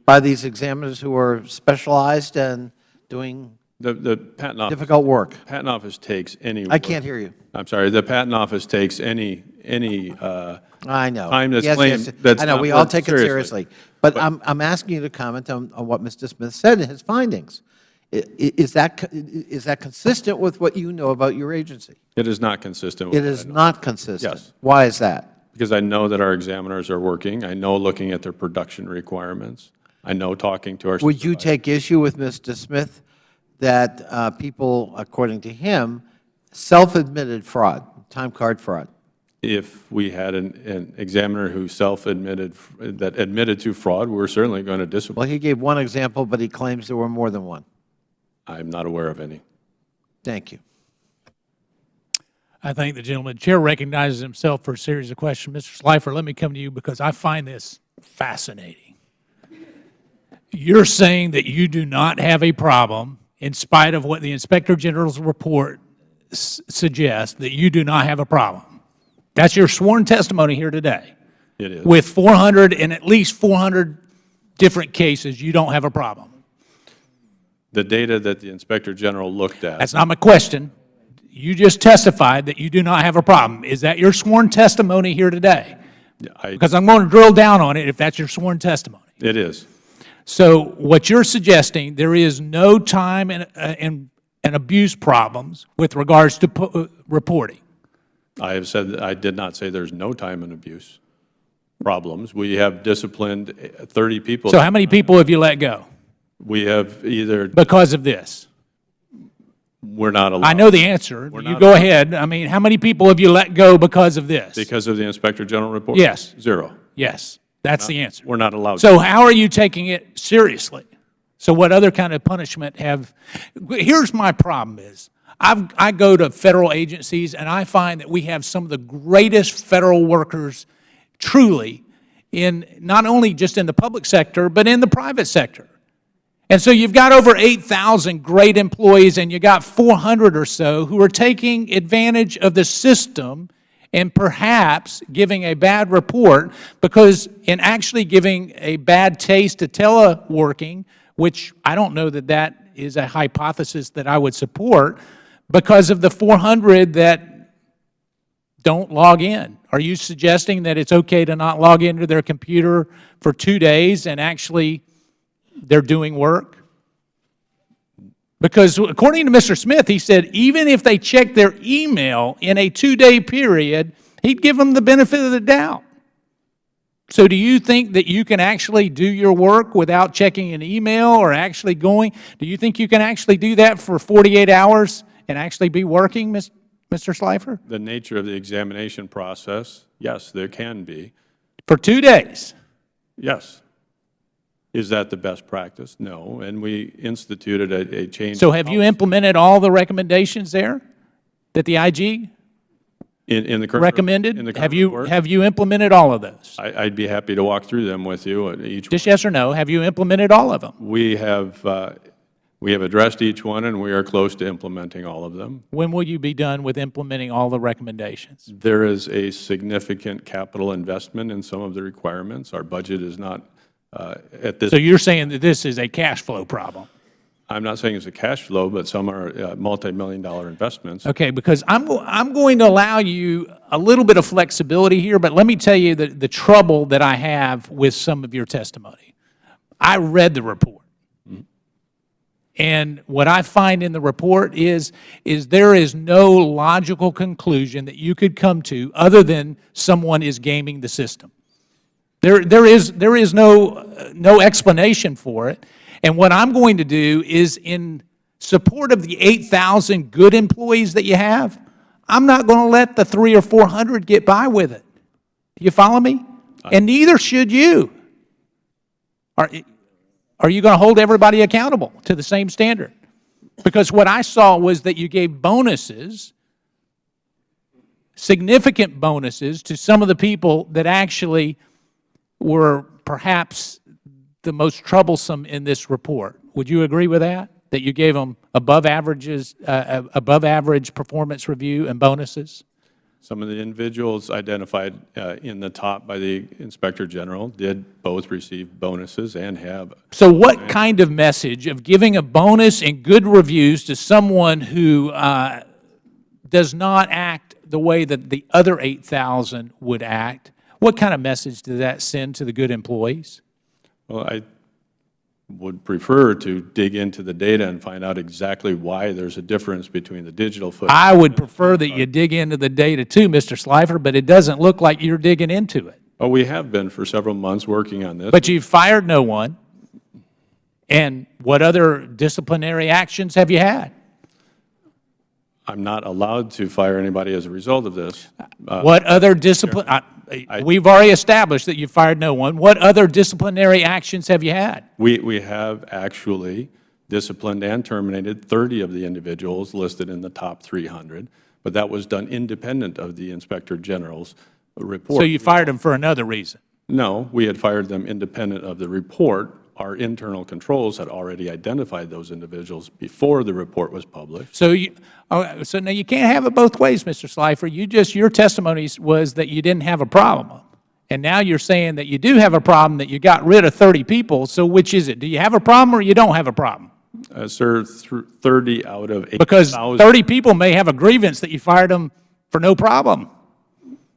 by these examiners who are specialized and doing the Patent Office, difficult work? Patent Office takes any I can't hear you. I'm sorry. The Patent Office takes any I know. time that's Yes, claimed yes. that's I know. not We all worked take it seriously. But I'm asking you to comment on what Mr. Smith said in his findings. Is that consistent with what you know about your agency? It is not consistent with It what is I know. not consistent. Yes. Why is that? Because I know that our examiners are working. I know looking at their production requirements. I know talking to our Would you supervisors. take issue with Mr. Smith that people, according to him, self-admitted fraud, time card fraud? If we had an examiner who self-admitted, that admitted to fraud, we're certainly going to discipline. Well, he gave one example, but he claims there were more than one. I'm not aware of any. Thank you. I thank the gentleman. Chair recognizes himself for a series of questions. Mr. Schleifer, let me come to you because I find this fascinating. You're saying that you do not have a problem, in spite of what the Inspector General's report suggests, that you do not have a problem. That's your sworn testimony here today. It is. With 400 and at least 400 different cases, you don't have a problem. The data that the Inspector General looked at. That's not my question. You just testified that you do not have a problem. Is that your sworn testimony here today? Because I'm going to drill down on it if that's your sworn testimony. It is. So what you're suggesting, there is no time and abuse problems with regards to reporting. I have said that I did not say there's no time and abuse problems. We have disciplined 30 people. So how many people have you let go We have either, because of this? We're not allowed. I know the answer. You not go allowed. ahead. I mean, how many people have you let go because of this? Because of the Inspector General report? Yes. 0. Yes, that's the answer. We're not allowed. So how are you taking it seriously? So what other kind of punishment have? Here's my problem is, I go to federal agencies and I find that we have some of the greatest federal workers truly in, not only just in the public sector, but in the private sector. And so you've got over 8,000 great employees and you got 400 or so who are taking advantage of the system and perhaps giving a bad report, because in actually giving a bad taste to teleworking, which I don't know that that is a hypothesis that I would support, because of the 400 that don't log in. Are you suggesting that it's okay to not log into their computer for 2 days and actually they're doing work? Because according to Mr. Smith, he said even if they check their email in a 2-day period, he'd give them the benefit of the doubt. So do you think that you can actually do your work without checking an email or actually going? Do you think you can actually do that for 48 hours and actually be working, Mr. Slifer? The nature of the examination process, yes, there can be. For 2 days? Yes. Is that the best practice? No. And we instituted a change. So have you implemented all the recommendations there that the IG in the current recommended? In the current Have you report? implemented all of those? I'd be happy to walk through them with you. Each Just yes or no, have you implemented all of them? we have addressed each one, and we are close to implementing all of them. When will you be done with implementing all the recommendations? There is a significant capital investment in some of the requirements. Our budget is not at this. So you're saying that this is a cash flow problem? I'm not saying it's a cash flow, but some are multi-million-dollar investments. Okay, because I'm going to allow you a little bit of flexibility here, but let me tell you the trouble that I have with some of your testimony. I read the report. And what I find in the report is there is no logical conclusion that you could come to other than someone is gaming the system. There is no explanation for it. And what I'm going to do is, in support of the 8,000 good employees that you have, I'm not going to let the 300 or 400 get by with it. Do you follow me? And neither should you. Are you going to hold everybody accountable to the same standard? Because what I saw was that you gave bonuses, significant bonuses, to some of the people that actually were perhaps the most troublesome in this report. Would you agree with that? That you gave them above average performance review and bonuses? Some of the individuals identified in the top by the Inspector General did both receive bonuses and have. So what kind of message of giving a bonus and good reviews to someone who does not act the way that the other 8,000 would act, what kind of message does that send to the good employees? Well, I would prefer to dig into the data and find out exactly why there's a difference between the digital footprint. I would prefer that you dig into the data too, Mr. Slifer, but it doesn't look like you're digging into it. Oh, we have been for several months working on this. But you've fired no one. And what other disciplinary actions have you had? I'm not allowed to fire anybody as a result of this. What other discipline? We've already established that you fired no one. What other disciplinary actions have you had? We have actually disciplined and terminated 30 of the individuals listed in the top 300, but that was done independent of the Inspector General's report. So you fired them for another reason? No, we had fired them independent of the report. Our internal controls had already identified those individuals before the report was published. So so now you can't have it both ways, Mr. Slifer. Your testimony was that you didn't have a problem. And now you're saying that you do have a problem, that you got rid of 30 people. So which is it? Do you have a problem or you don't have a problem? Sir, 30 out of 8,000. Because 30 people may have a grievance that you fired them for no problem.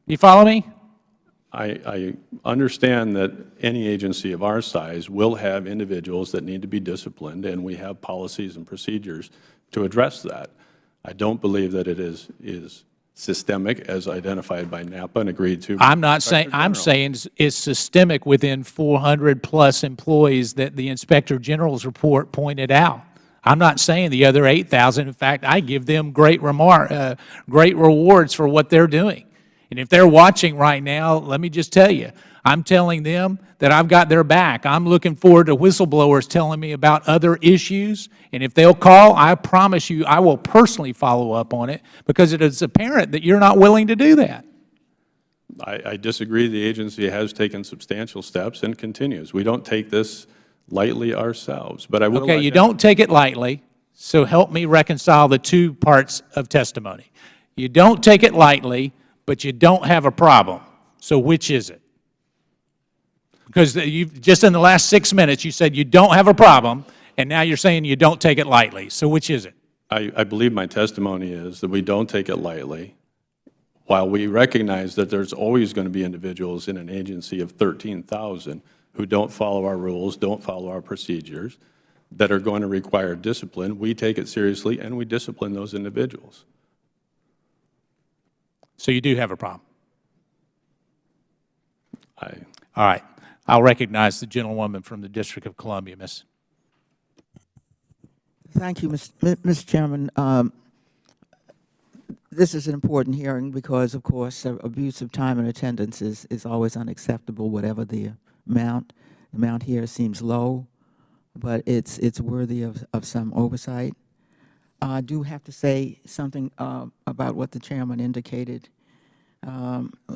You follow me? I understand that any agency of our size will have individuals that need to be disciplined, and we have policies and procedures to address that. I don't believe that it is systemic as identified by NAPA and agreed to. I'm not saying, I'm saying it's systemic within 400 plus employees that the Inspector General's report pointed out. I'm not saying the other 8,000. In fact, I give them great rewards for what they're doing. And if they're watching right now, let me just tell you, I'm telling them that I've got their back. I'm looking forward to whistleblowers telling me about other issues. And if they'll call, I promise you I will personally follow up on it, because it is apparent that you're not willing to do that. I disagree. The agency has taken substantial steps and continues. We don't take this lightly ourselves, but I will. Okay, you don't take it lightly, so help me reconcile the two parts of testimony. You don't take it lightly, but you don't have a problem. So which is it? Because just in the last 6 minutes, you said you don't have a problem, and now you're saying you don't take it lightly. So which is it? I believe my testimony is that we don't take it lightly. While we recognize that there's always going to be individuals in an agency of 13,000 who don't follow our rules, don't follow our procedures, that are going to require discipline, we take it seriously and we discipline those individuals. So you do have a problem? All right. I'll recognize the gentlewoman from the District of Columbia, Ms. Thank you, Mr. Chairman. This is an important hearing because, of course, abuse of time and attendance is always unacceptable, whatever the amount. The amount here seems low, but it's worthy of some oversight. I do have to say something about what the chairman indicated.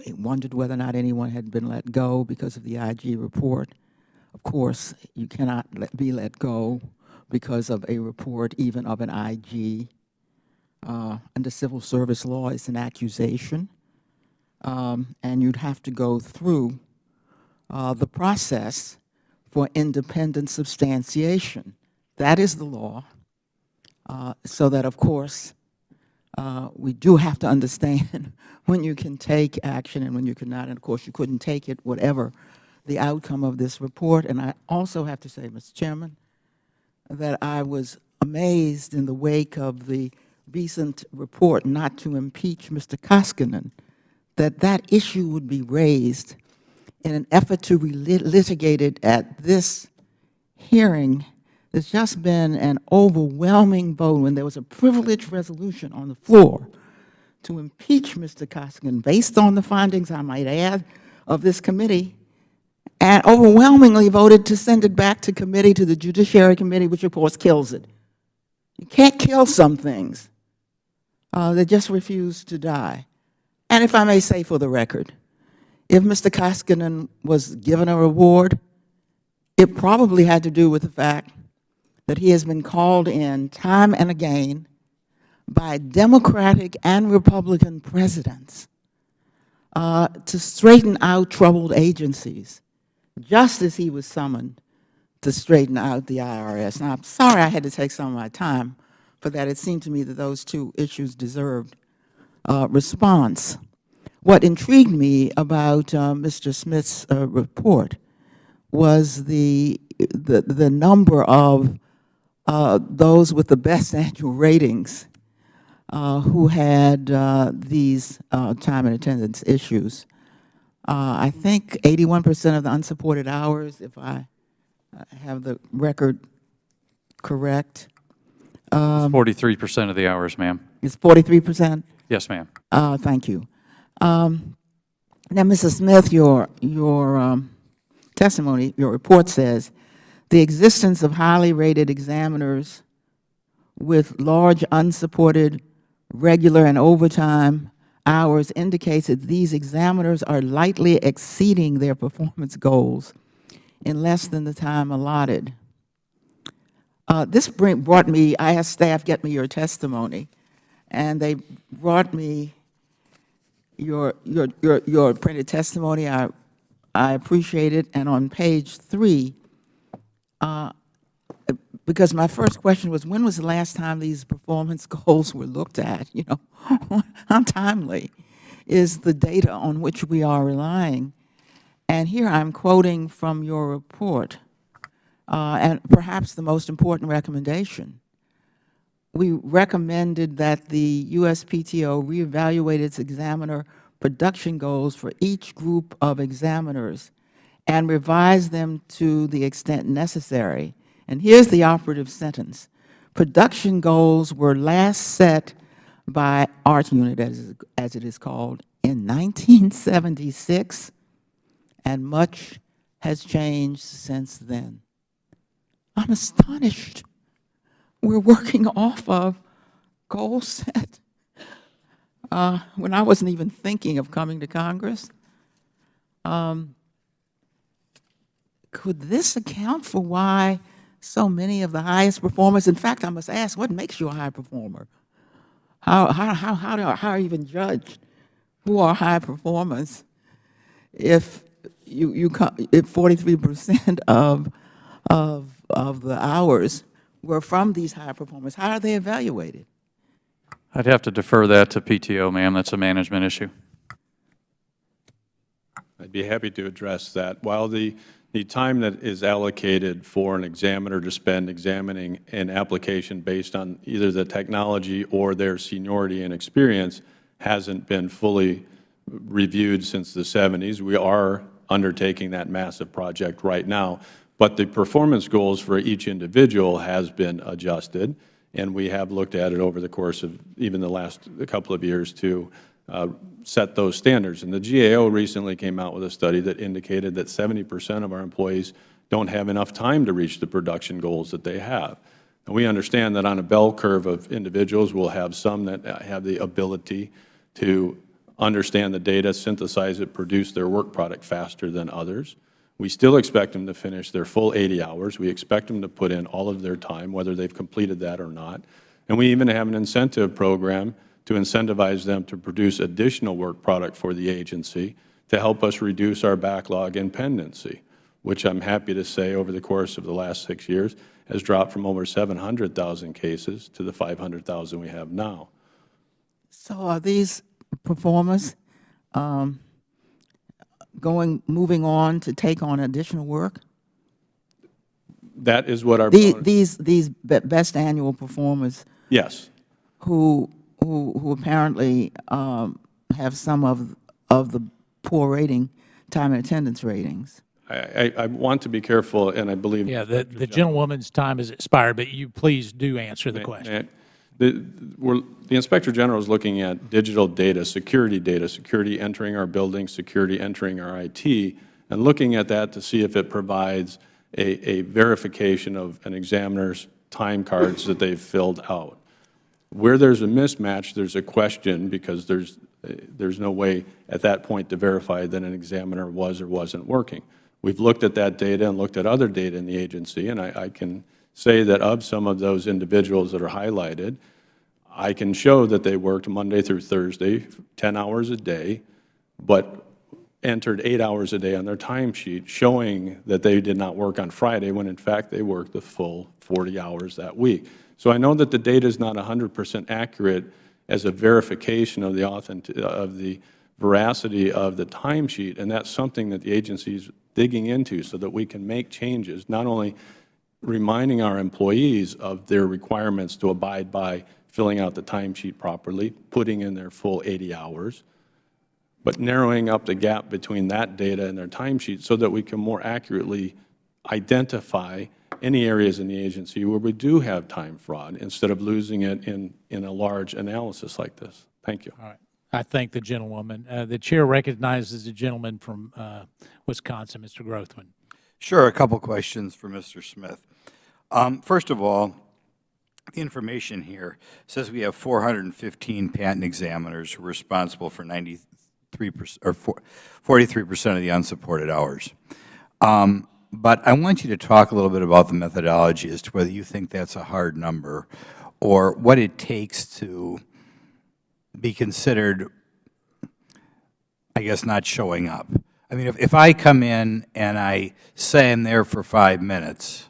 He wondered whether or not anyone had been let go because of the IG report. Of course, you cannot be let go because of a report, even of an IG. Under civil service law, it's an accusation, and you'd have to go through the process for independent substantiation. That is the law, so that, of course, we do have to understand when you can take action and when you cannot, and of course you couldn't take it, whatever the outcome of this report. And I also have to say, Mr. Chairman, that I was amazed in the wake of the recent report not to impeach Mr. Koskinen, that issue would be raised in an effort to litigate it at this hearing. There's just been an overwhelming vote when there was a privileged resolution on the floor to impeach Mr. Koskinen based on the findings, I might add, of this committee, and overwhelmingly voted to send it back to committee, to the Judiciary Committee, which of course kills it. You can't kill some things. They just refuse to die. And if I may say for the record, if Mr. Koskinen was given a reward, it probably had to do with the fact that he has been called in time and again by Democratic and Republican presidents to straighten out troubled agencies, just as he was summoned to straighten out the IRS. Now, I'm sorry I had to take some of my time for that. It seemed to me that those two issues deserved response. What intrigued me about Mr. Smith's report was the number of those with the best annual ratings who had these time and attendance issues. I think 81% of the unsupported hours, if I have the record correct. 43% of the hours, ma'am. It's 43%? Yes, ma'am. Thank you. Now, Mrs. Smith, your testimony, your report says, the existence of highly rated examiners with large unsupported regular and overtime hours indicates that these examiners are lightly exceeding their performance goals in less than the time allotted. This brought me, I asked staff, get me your testimony, and they brought me your printed testimony. I appreciate it. And on page 3, because my first question was, when was the last time these performance goals were looked at? You know, how timely is the data on which we are relying? And here I'm quoting from your report, and perhaps the most important recommendation. We recommended that the USPTO reevaluate its examiner production goals for each group of examiners and revise them to the extent necessary. And here's the operative sentence: Production goals were last set by Art Unit, as it is called, in 1976, and much has changed since then. I'm astonished. We're working off of goal set when I wasn't even thinking of coming to Congress. Could this account for why so many of the highest performers, in fact, I must ask, what makes you a high performer? How are you even judged? Who are high performers? If if 43% of the hours were from these high performers, how are they evaluated? I'd have to defer that to PTO, ma'am. That's a management issue. I'd be happy to address that. While the time that is allocated for an examiner to spend examining an application based on either the technology or their seniority and experience hasn't been fully reviewed since the 70s, we are undertaking that massive project right now. But the performance goals for each individual has been adjusted, and we have looked at it over the course of even the last couple of years to set those standards. And the GAO recently came out with a study that indicated that 70% of our employees don't have enough time to reach the production goals that they have. And we understand that on a bell curve of individuals, we'll have some that have the ability to understand the data, synthesize it, produce their work product faster than others. We still expect them to finish their full 80 hours. We expect them to put in all of their time, whether they've completed that or not. And we even have an incentive program to incentivize them to produce additional work product for the agency to help us reduce our backlog and pendency, which I'm happy to say over the course of the last 6 years has dropped from over 700,000 cases to the 500,000 we have now. So are these performers moving on to take on additional work? That is what our These best annual performers yes. who apparently have some of the poor rating, time and attendance ratings. I want to be careful, and I believe Yeah, the gentlewoman's time has expired, but you please do answer the question. The Inspector General is looking at digital data, security entering our buildings, security entering our IT, and looking at that to see if it provides a verification of an examiner's time cards that they've filled out. Where there's a mismatch, there's a question because there's no way at that point to verify that an examiner was or wasn't working. We've looked at that data and looked at other data in the agency, and I can say that of some of those individuals that are highlighted, I can show that they worked Monday through Thursday, 10 hours a day, but entered 8 hours a day on their timesheet, showing that they did not work on Friday when in fact they worked the full 40 hours that week. So I know that the data is not 100% accurate as a verification of the veracity of the timesheet, and that's something that the agency is digging into so that we can make changes, not only reminding our employees of their requirements to abide by filling out the timesheet properly, putting in their full 80 hours, but narrowing up the gap between that data and their timesheet so that we can more accurately identify any areas in the agency where we do have time fraud instead of losing it in a large analysis like this. Thank you. All right. I thank the gentlewoman. The chair recognizes the gentleman from Wisconsin, Mr. Grothman. Sure, a couple questions for Mr. Smith. First of all, the information here says we have 415 patent examiners who are responsible for 93% or 43% of the unsupported hours. But I want you to talk a little bit about the methodology as to whether you think that's a hard number or what it takes to be considered, I guess, not showing up. I mean, if I come in and I say I'm there for 5 minutes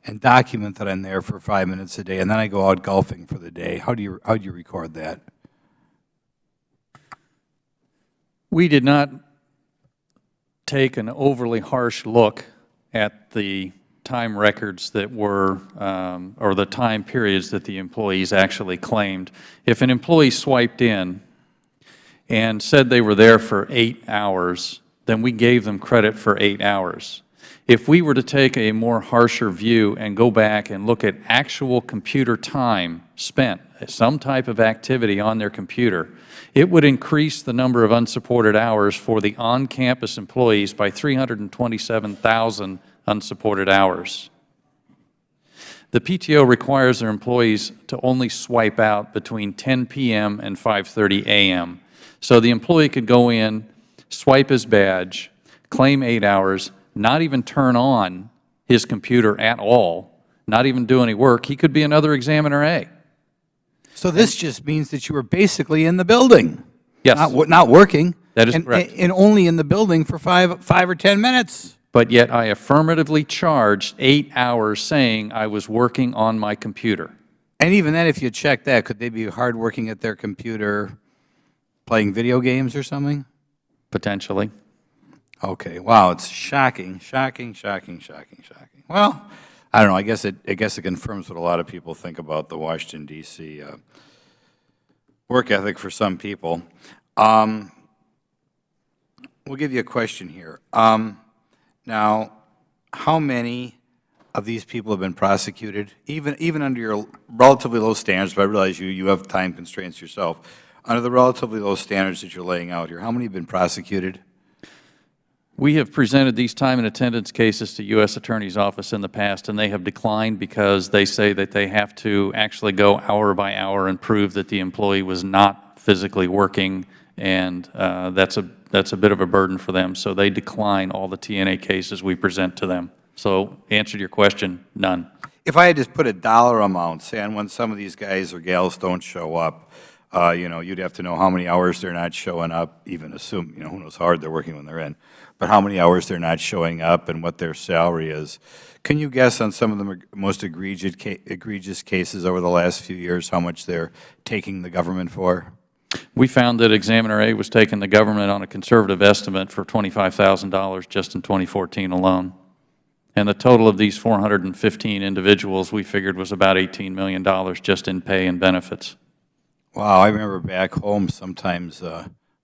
and document that I'm there for 5 minutes a day, and then I go out golfing for the day, how do you record that? We did not take an overly harsh look at the time records that were, or the time periods that the employees actually claimed. If an employee swiped in and said they were there for 8 hours, then we gave them credit for 8 hours. If we were to take a more harsher view and go back and look at actual computer time spent, some type of activity on their computer, it would increase the number of unsupported hours for the on-campus employees by 327,000 unsupported hours. The PTO requires their employees to only swipe out between 10 p.m. and 5:30 a.m. So the employee could go in, swipe his badge, claim 8 hours, not even turn on his computer at all, not even do any work. He could be another examiner A. So this just means that you were basically in the building. Yes. Not working. That is correct. And only in the building for 5 or 10 minutes. But yet I affirmatively charged 8 hours saying I was working on my computer. And even then, if you check that, could they be hard working at their computer playing video games or something? Potentially. Okay. Wow. It's shocking, shocking, shocking, shocking, shocking. Well, I don't know. I guess it confirms what a lot of people think about the Washington, D.C. Work ethic for some people. We'll give you a question here. Now, how many of these people have been prosecuted, even under your relatively low standards, but I realize you have time constraints yourself, under the relatively low standards that you're laying out here, how many have been prosecuted? We have presented these time and attendance cases to U.S. Attorney's Office in the past, and they have declined because they say that they have to actually go hour by hour and prove that the employee was not physically working, and that's a bit of a burden for them. So they decline all the TNA cases we present to them. So answer to your question, none. If I had to put a dollar amount, say on when some of these guys or gals don't show up, you'd have to know how many hours they're not showing up, even assume, who knows how hard they're working when they're in, but how many hours they're not showing up and what their salary is. Can you guess on some of the most egregious cases over the last few years how much they're taking the government for? We found that Examiner A was taking the government on a conservative estimate for $25,000 just in 2014 alone. And the total of these 415 individuals we figured was about $18 million just in pay and benefits. Wow, I remember back home sometimes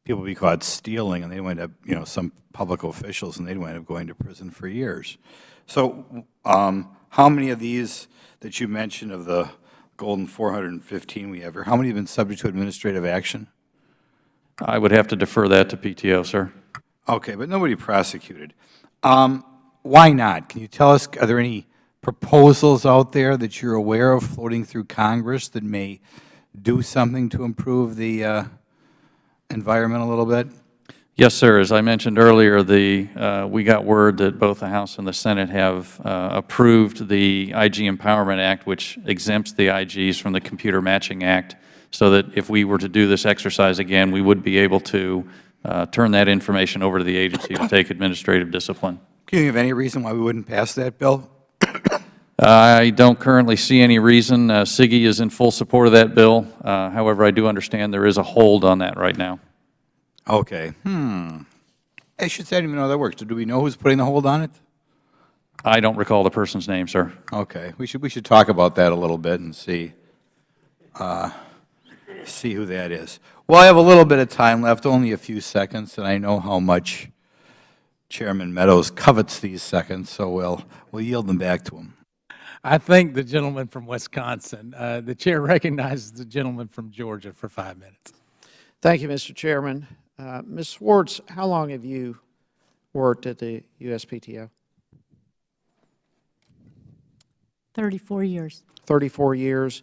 people would be caught stealing and they wind up, some public officials, and they'd wind up going to prison for years. So how many of these that you mentioned of the golden 415 we have here, how many have been subject to administrative action? I would have to defer that to PTO, sir. Okay, but nobody prosecuted. Why not? Can you tell us, are there any proposals out there that you're aware of floating through Congress that may do something to improve the environment a little bit? Yes, sir. As I mentioned earlier, we got word that both the House and the Senate have approved the IG Empowerment Act, which exempts the IGs from the Computer Matching Act, so that if we were to do this exercise again, we would be able to turn that information over to the agency to take administrative discipline. Can you give any reason why we wouldn't pass that bill? I don't currently see any reason. SIGI is in full support of that bill. However, I do understand there is a hold on that right now. Okay. I should say I don't even know how that works. Do we know who's putting the hold on it? I don't recall the person's name, sir. Okay. We should talk about that a little bit and see who that is. Well, I have a little bit of time left, only a few seconds, and I know how much Chairman Meadows covets these seconds, so we'll yield them back to him. I thank the gentleman from Wisconsin. The chair recognizes the gentleman from Georgia for 5 minutes. Thank you, Mr. Chairman. Ms. Swartz, how long have you worked at the USPTO? 34 years. 34 years.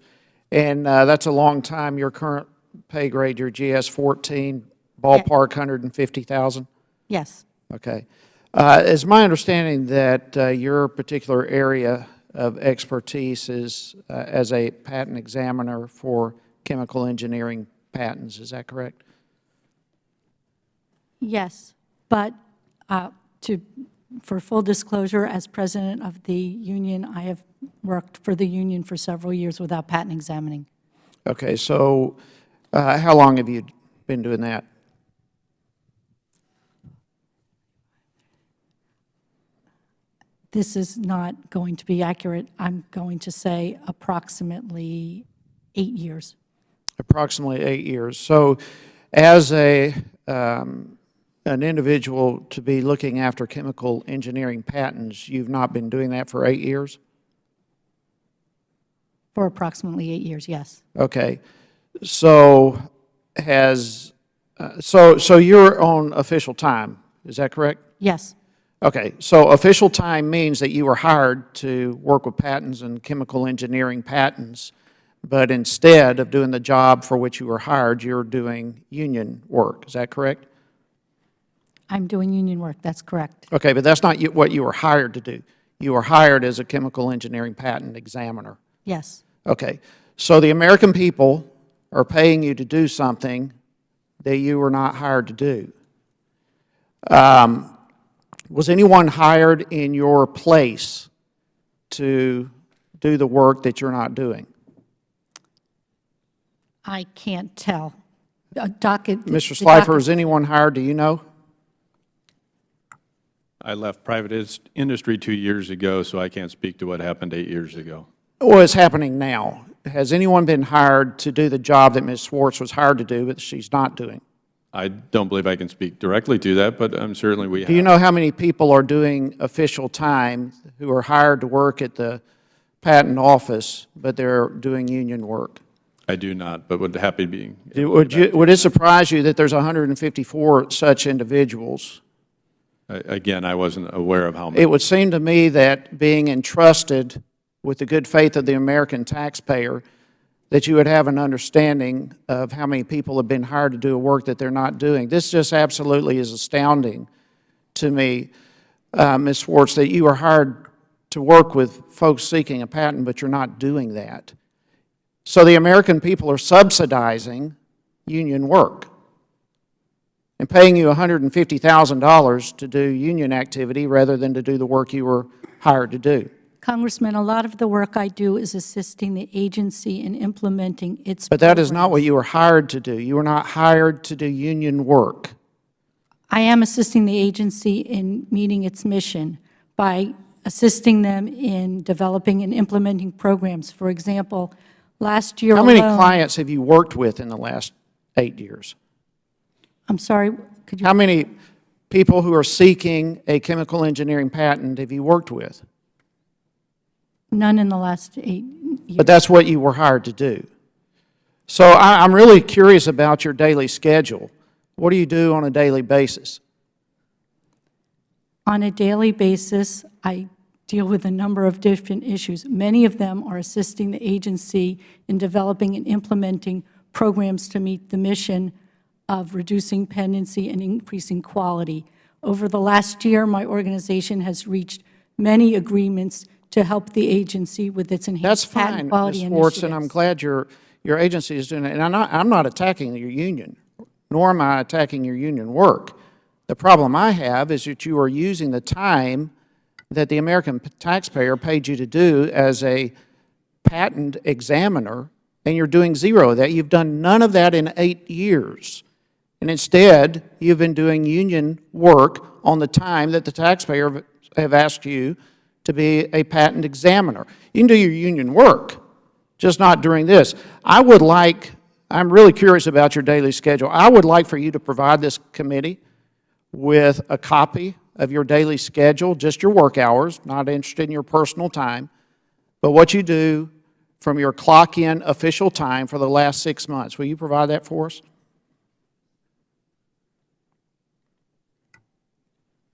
And that's a long time. Your current pay grade, your GS-14, ballpark 150,000? Yes. Okay. It's my understanding that your particular area of expertise is as a patent examiner for chemical engineering patents. Is that correct? Yes, but for full disclosure, as president of the union, I have worked for the union for several years without patent examining. Okay, so how long have you been doing that? This is not going to be accurate. I'm going to say approximately 8 years. Approximately 8 years. So as a an individual to be looking after chemical engineering patents, you've not been doing that for 8 years? For approximately 8 years, yes. Okay. So so you're on official time, is that correct? Yes. Okay, so official time means that you were hired to work with patents and chemical engineering patents, but instead of doing the job for which you were hired, you're doing union work, is that correct? I'm doing union work, that's correct. Okay, but that's not what you were hired to do. You were hired as a chemical engineering patent examiner. Yes. Okay, so the American people are paying you to do something that you were not hired to do. Was anyone hired in your place to do the work that you're not doing? I can't tell. Docket. Mr. Slifer, is anyone hired, do you know? I left private industry 2 years ago, so I can't speak to what happened 8 years ago. Well, it's happening now. Has anyone been hired to do the job that Ms. Swartz was hired to do, but she's not doing? I don't believe I can speak directly to that, but certainly we have. Do you know how many people are doing official time who are hired to work at the patent office, but they're doing union work? I do not, but would happy be. Would it surprise you that there's 154 such individuals? Again, I wasn't aware of how many. It would seem to me that being entrusted with the good faith of the American taxpayer, that you would have an understanding of how many people have been hired to do a work that they're not doing. This just absolutely is astounding to me, Ms. Swartz, that you are hired to work with folks seeking a patent, but you're not doing that. So the American people are subsidizing union work and paying you $150,000 to do union activity rather than to do the work you were hired to do. Congressman, a lot of the work I do is assisting the agency in implementing its But that is not what you were hired to do. You were not hired to do union work. I am assisting the agency in meeting its mission by assisting them in developing and implementing programs. For example, last year How alone— many clients have you worked with in the last 8 years? I'm sorry, could you— How many people who are seeking a chemical engineering patent have you worked with? None in the last 8 years. But that's what you were hired to do. So I'm really curious about your daily schedule. What do you do on a daily basis? On a daily basis, I deal with a number of different issues. Many of them are assisting the agency in developing and implementing programs to meet the mission of reducing pendency and increasing quality. Over the last year, my organization has reached many agreements to help the agency with its enhanced patent quality Ms. initiatives. Swartz, and I'm glad your agency is doing it. And I'm not attacking your union, nor am I attacking your union work. The problem I have is that you are using the time that the American taxpayer paid you to do as a patent examiner, and you're doing zero of that. You've done none of that in 8 years. And instead, you've been doing union work on the time that the taxpayer have asked you to be a patent examiner. You can do your union work, just not during this. I'm really curious about your daily schedule. I would like for you to provide this committee with a copy of your daily schedule, just your work hours, not interested in your personal time, but what you do from your clock-in official time for the last 6 months. Will you provide that for us?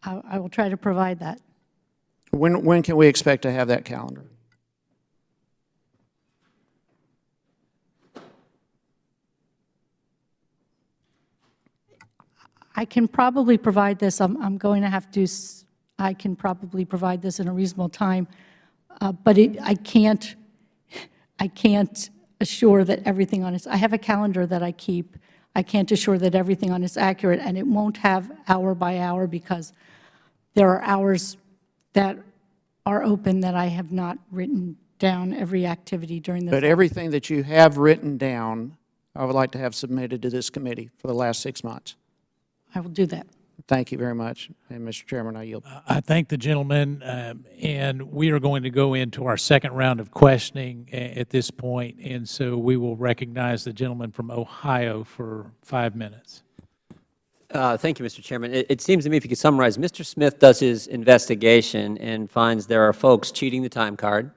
I will try to provide that. When can we expect to have that calendar? I can probably provide this. I'm going to have to, I can probably provide this in a reasonable time, but I can't assure that everything on it, I have a calendar that I keep. I can't assure that everything on it is accurate, and it won't have hour by hour because there are hours that are open that I have not written down every activity during this. But everything that you have written down, I would like to have submitted to this committee for the last 6 months. I will do that. Thank you very much. And Mr. Chairman, I yield. I thank the gentleman, and we are going to go into our second round of questioning at this point, and so we will recognize the gentleman from Ohio for 5 minutes. Thank you, Mr. Chairman. It seems to me, if you could summarize, Mr. Smith does his investigation and finds there are folks cheating the time card,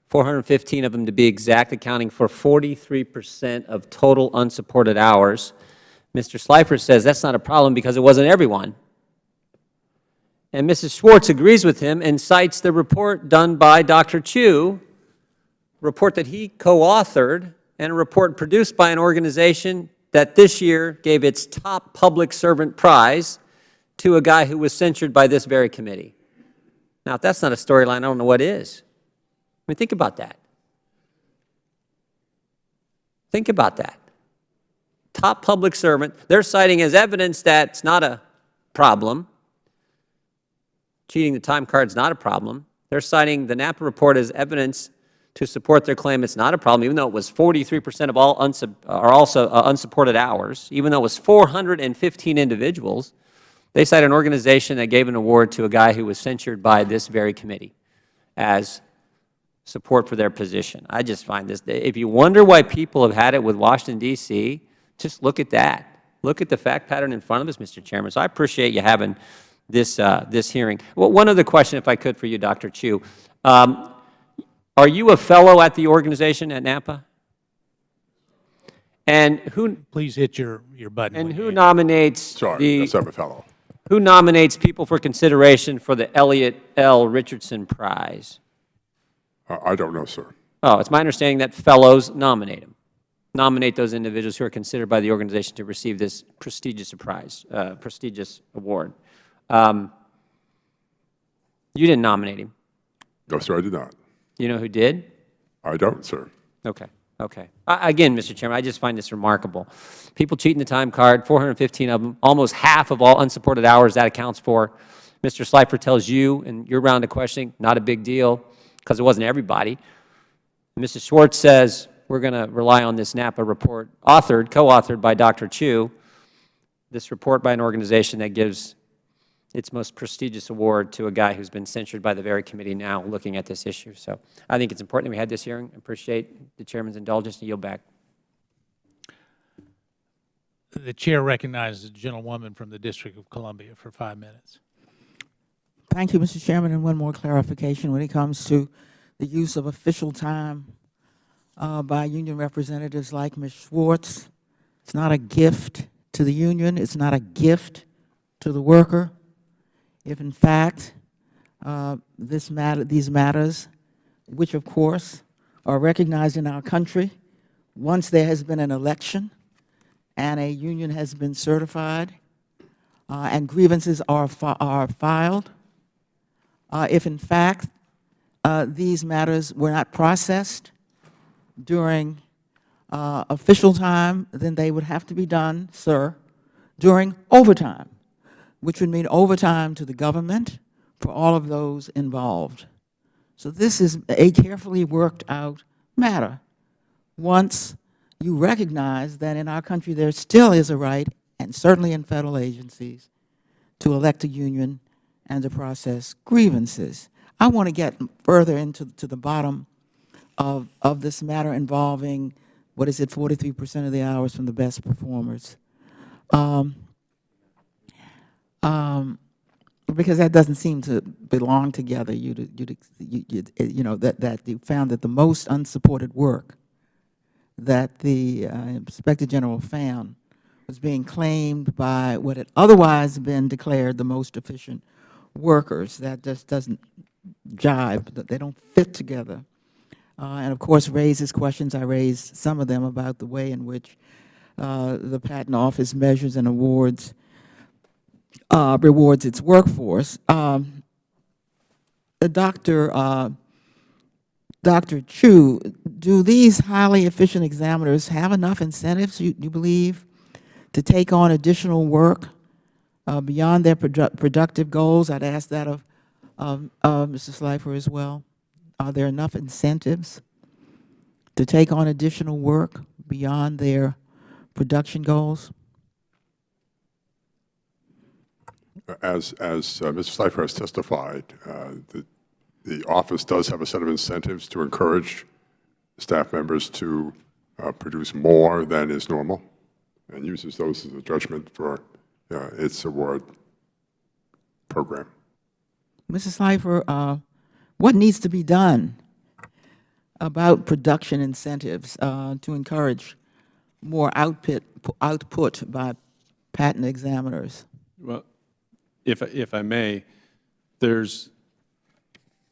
415 of them to be exact, accounting for 43% of total unsupported hours. Mr. Slifer says that's not a problem because it wasn't everyone. And Mrs. Schwartz agrees with him and cites the report done by Dr. Chu, a report that he co-authored, and a report produced by an organization that this year gave its top public servant prize to a guy who was censured by this very committee. Now, if that's not a storyline, I don't know what is. I mean, think about that. Think about that. Top public servant, they're citing as evidence that it's not a problem. Cheating the time card is not a problem. They're citing the Napa report as evidence to support their claim it's not a problem, even though it was 43% of all unsupported hours, even though it was 415 individuals. They cite an organization that gave an award to a guy who was censured by this very committee as support for their position. I just find this, if you wonder why people have had it with Washington, D.C., just look at that. Look at the fact pattern in front of us, Mr. Chairman. So I appreciate you having this hearing. Well, one other question, if I could, for you, Dr. Chu. Are you a fellow at the organization at Napa? And who? Please hit your button. And who nominates Sorry, yes, I'm a fellow. Who nominates people for consideration for the Elliott L. Richardson Prize? I don't know, sir. Oh, it's my understanding that fellows nominate them. Nominate those individuals who are considered by the organization to receive this prestigious prize, prestigious award. You didn't nominate him. No, sir, I did not. You know who did? I don't, sir. Okay. Okay. Again, Mr. Chairman, I just find this remarkable. People cheating the time card, 415 of them, almost half of all unsupported hours that accounts for. Mr. Slifer tells you in your round of questioning, not a big deal because it wasn't everybody. Mrs. Schwartz says we're going to rely on this Napa report, co-authored by Dr. Chu, this report by an organization that gives its most prestigious award to a guy who's been censured by the very committee now looking at this issue. So I think it's important that we had this hearing. I appreciate the Chairman's indulgence and yield back. The Chair recognizes a gentlewoman from the District of Columbia for 5 minutes. Thank you, Mr. Chairman. And one more clarification when it comes to the use of official time by union representatives like Ms. Schwartz. It's not a gift to the union. It's not a gift to the worker. If, in fact, these matters, which, of course, are recognized in our country, once there has been an election and a union has been certified and grievances are filed, if, in fact, these matters were not processed during official time, then they would have to be done, sir, during overtime, which would mean overtime to the government for all of those involved. So this is a carefully worked out matter. Once you recognize that in our country there still is a right, and certainly in federal agencies, to elect a union and to process grievances. I want to get further into the bottom of this matter involving, what is it, 43% of the hours from the best performers. Because that doesn't seem to belong together. You know, that you found that the most unsupported work that the Inspector General found was being claimed by what had otherwise been declared the most efficient workers. That just doesn't jive. They don't fit together. And of course raises questions. I raised some of them about the way in which the Patent Office measures and rewards its workforce. Dr. Chu, do these highly efficient examiners have enough incentives, you believe, to take on additional work beyond their productive goals? I'd ask that of Mr. Slifer as well. Are there enough incentives to take on additional work beyond their production goals? As Mr. Slifer has testified, the office does have a set of incentives to encourage staff members to produce more than is normal, and uses those as a judgment for its award program. Mrs. Slifer, what needs to be done about production incentives to encourage more output by patent examiners? Well, if I may, there's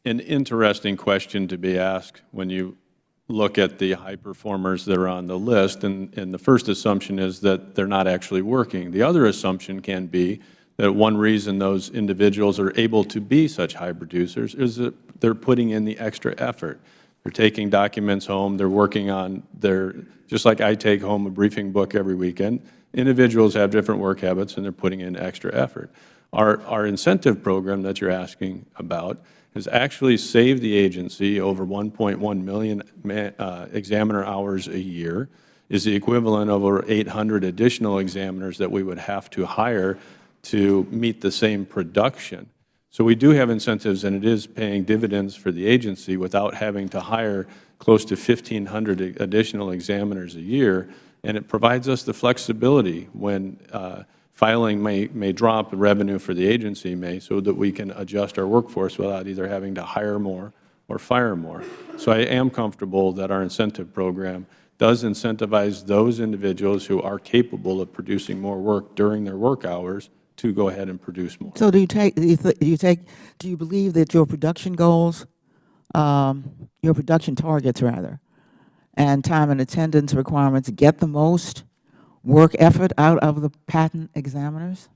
an interesting question to be asked when you look at the high performers that are on the list, and the first assumption is that they're not actually working. The other assumption can be that one reason those individuals are able to be such high producers is that they're putting in the extra effort. They're taking documents home, they're working on their, just like I take home a briefing book every weekend, individuals have different work habits and they're putting in extra effort. Our incentive program that you're asking about has actually saved the agency over 1.1 million examiner hours a year, is the equivalent of over 800 additional examiners that we would have to hire to meet the same production. So we do have incentives, and it is paying dividends for the agency without having to hire close to 1,500 additional examiners a year, and it provides us the flexibility when filing may drop, the revenue for the agency may, so that we can adjust our workforce without either having to hire more or fire more. So I am comfortable that our incentive program does incentivize those individuals who are capable of producing more work during their work hours to go ahead and produce more. So do you believe that your production goals, your production targets rather, and time and attendance requirements get the most work effort out of the patent examiners?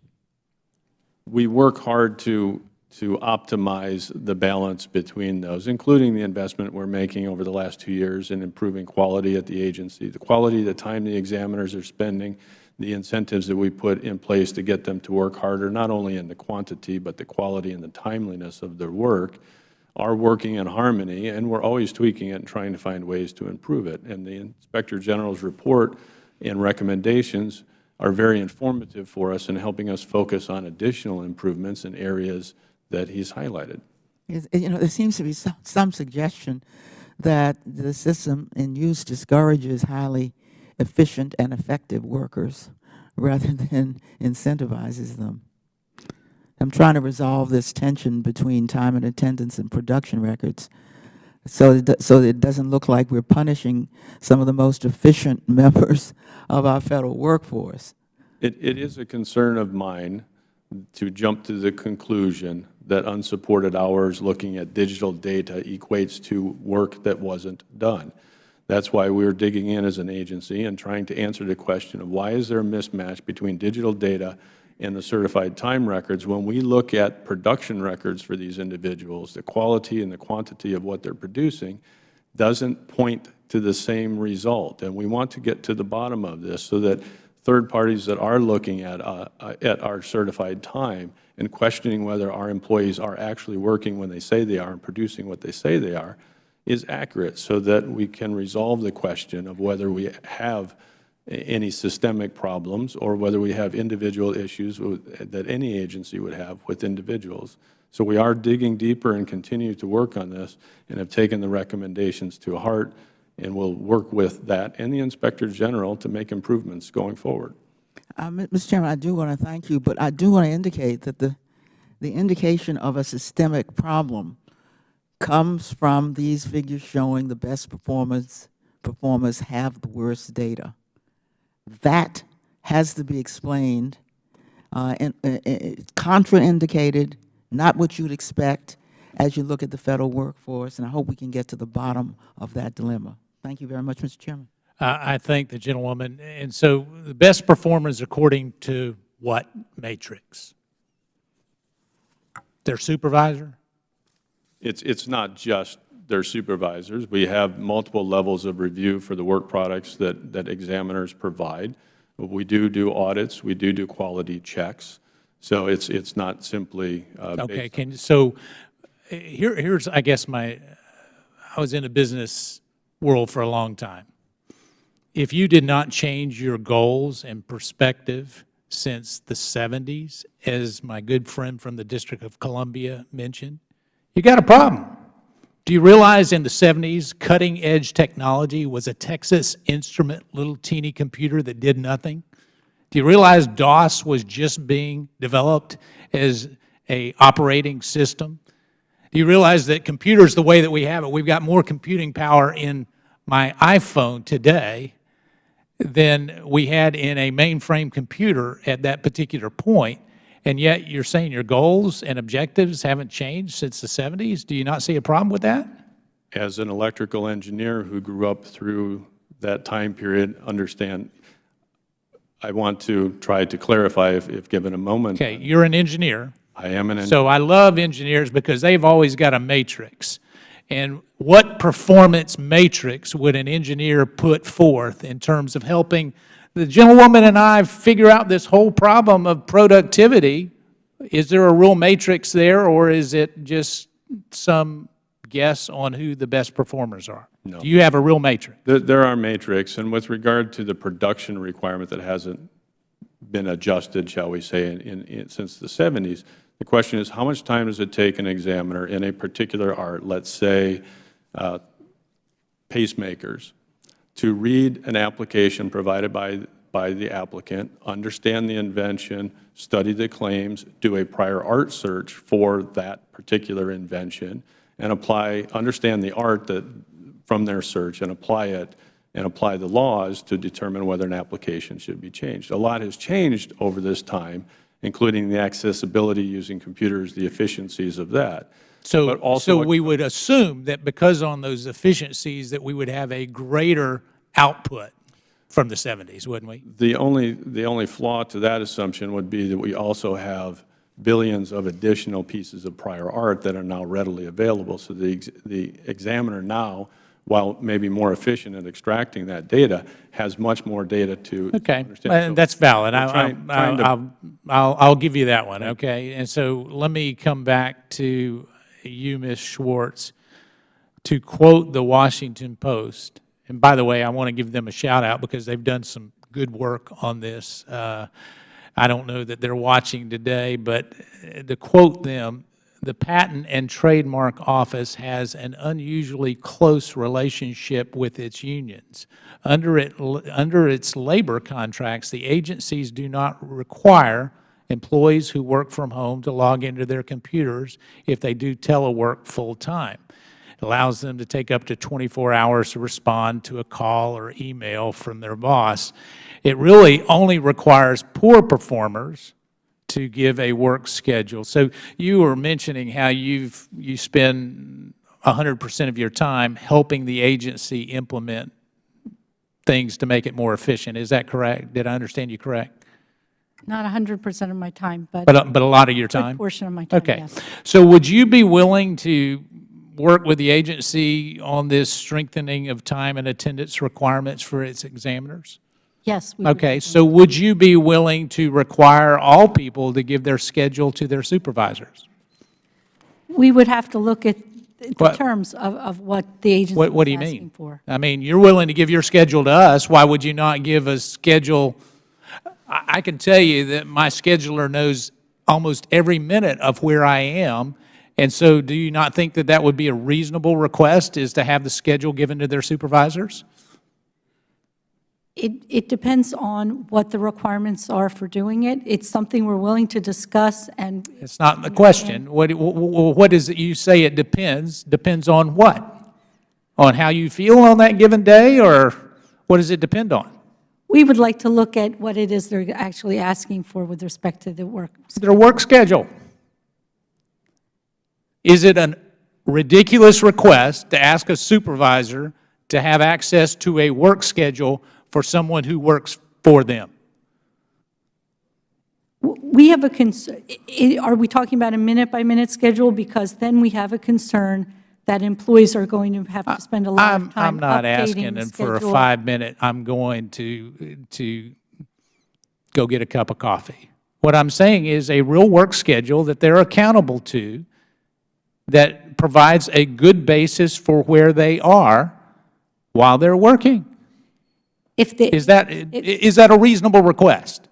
We work hard to optimize the balance between those, including the investment we're making over the last 2 years in improving quality at the agency, the quality, the time the examiners are spending, the incentives that we put in place to get them to work harder, not only in the quantity, but the quality and the timeliness of their work, are working in harmony, and we're always tweaking it and trying to find ways to improve it. And the Inspector General's report and recommendations are very informative for us in helping us focus on additional improvements in areas that he's highlighted. There seems to be some suggestion that the system in use discourages highly efficient and effective workers rather than incentivizes them. I'm trying to resolve this tension between time and attendance and production records so it doesn't look like we're punishing some of the most efficient members of our federal workforce. It is a concern of mine to jump to the conclusion that unsupported hours looking at digital data equates to work that wasn't done. That's why we're digging in as an agency and trying to answer the question of why is there a mismatch between digital data and the certified time records. When we look at production records for these individuals, the quality and the quantity of what they're producing doesn't point to the same result. And we want to get to the bottom of this so that third parties that are looking at our certified time and questioning whether our employees are actually working when they say they are and producing what they say they are is accurate, so that we can resolve the question of whether we have any systemic problems or whether we have individual issues that any agency would have with individuals. So we are digging deeper and continue to work on this and have taken the recommendations to heart, and will work with that and the Inspector General to make improvements going forward. Mr. Chairman, I do want to thank you, but I do want to indicate that the indication of a systemic problem comes from these figures showing the best performers have the worst data. That has to be explained, contraindicated, not what you'd expect as you look at the federal workforce, and I hope we can get to the bottom of that dilemma. Thank you very much, Mr. Chairman. I thank the gentlewoman. And so the best performers according to what matrix? Their supervisor? It's not just their supervisors. We have multiple levels of review for the work products that examiners provide. We do audits. We do quality checks. So it's not simply Okay. So here's, I guess, I was in the business world for a long time. If you did not change your goals and perspective since the 70s, as my good friend from the District of Columbia mentioned, you got a problem. Do you realize in the 70s, cutting-edge technology was a Texas Instrument little teeny computer that did nothing? Do you realize DOS was just being developed as a operating system? Do you realize that computers, the way that we have it, we've got more computing power in my iPhone today than we had in a mainframe computer at that particular point, and yet you're saying your goals and objectives haven't changed since the 70s? Do you not see a problem with that? As an electrical engineer who grew up through that time period, understand, I want to try to clarify if given a moment. Okay, you're an engineer. I am an engineer. So I love engineers because they've always got a matrix. And what performance matrix would an engineer put forth in terms of helping the gentlewoman and I figure out this whole problem of productivity? Is there a real matrix there, or is it just some guess on who the best performers are? No. Do you have a real matrix? There are matrix, and with regard to the production requirement that hasn't been adjusted, shall we say, since the 70s, the question is, how much time does it take an examiner in a particular art, let's say pacemakers, to read an application provided by the applicant, understand the invention, study the claims, do a prior art search for that particular invention, and understand the art from their search and apply it, and apply the laws to determine whether an application should be changed. A lot has changed over this time, including the accessibility using computers, the efficiencies of that. So we would assume that because on those efficiencies that we would have a greater output from the 70s, wouldn't we? The only flaw to that assumption would be that we also have billions of additional pieces of prior art that are now readily available. So the examiner now, while maybe more efficient at extracting that data, has much more data to understand. Okay, that's valid. Trying I'll give you that one, okay? And so let me come back to you, Ms. Schwartz, to quote the Washington Post. And by the way, I want to give them a shout out because they've done some good work on this. I don't know that they're watching today, but to quote them, the Patent and Trademark Office has an unusually close relationship with its unions. Under its labor contracts, the agencies do not require employees who work from home to log into their computers if they do telework full-time. It allows them to take up to 24 hours to respond to a call or email from their boss. It really only requires poor performers to give a work schedule. So you were mentioning how you spend 100% of your time helping the agency implement things to make it more efficient. Is that correct? Did I understand you correct? Not 100% of my time, but a lot of your a good time? portion of my time, Okay. yes. So would you be willing to work with the agency on this strengthening of time and attendance requirements for its examiners? Yes. we would Okay, be so would you be willing to require all people to give their schedule to their supervisors? We would have to look at the What- terms of what the agency What do is you asking mean? for. I mean, you're willing to give your schedule to us, why would you not give a schedule? I can tell you that my scheduler knows almost every minute of where I am, and so do you not think that that would be a reasonable request, is to have the schedule given to their supervisors? It depends on what the requirements are for doing it. It's something we're willing to discuss, and It's not the question. What is it you say it depends? Depends on what? On how you feel on that given day, or what does it depend on? we would like to look at what it is they're actually asking for with respect to the work. Their work schedule. Is it a ridiculous request to ask a supervisor to have access to a work schedule for someone who works for them? We have a concern. Are we talking about a minute-by-minute schedule? Because then we have a concern that employees are going to have to spend a lot of time I'm not asking updating the them for a schedule. 5-minute, I'm going to go get a cup of coffee. What I'm saying is a real work schedule that they're accountable to, that provides a good basis for where they are while they're working. Is that a reasonable request?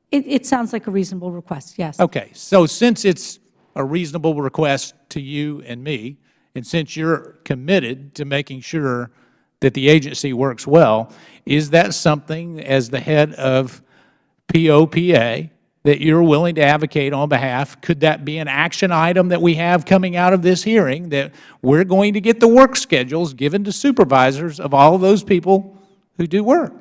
It sounds like a reasonable request, yes. Okay, so since it's a reasonable request to you and me, and since you're committed to making sure that the agency works well, is that something, as the head of POPA, that you're willing to advocate on behalf? Could that be an action item that we have coming out of this hearing, that we're going to get the work schedules given to supervisors of all of those people who do work?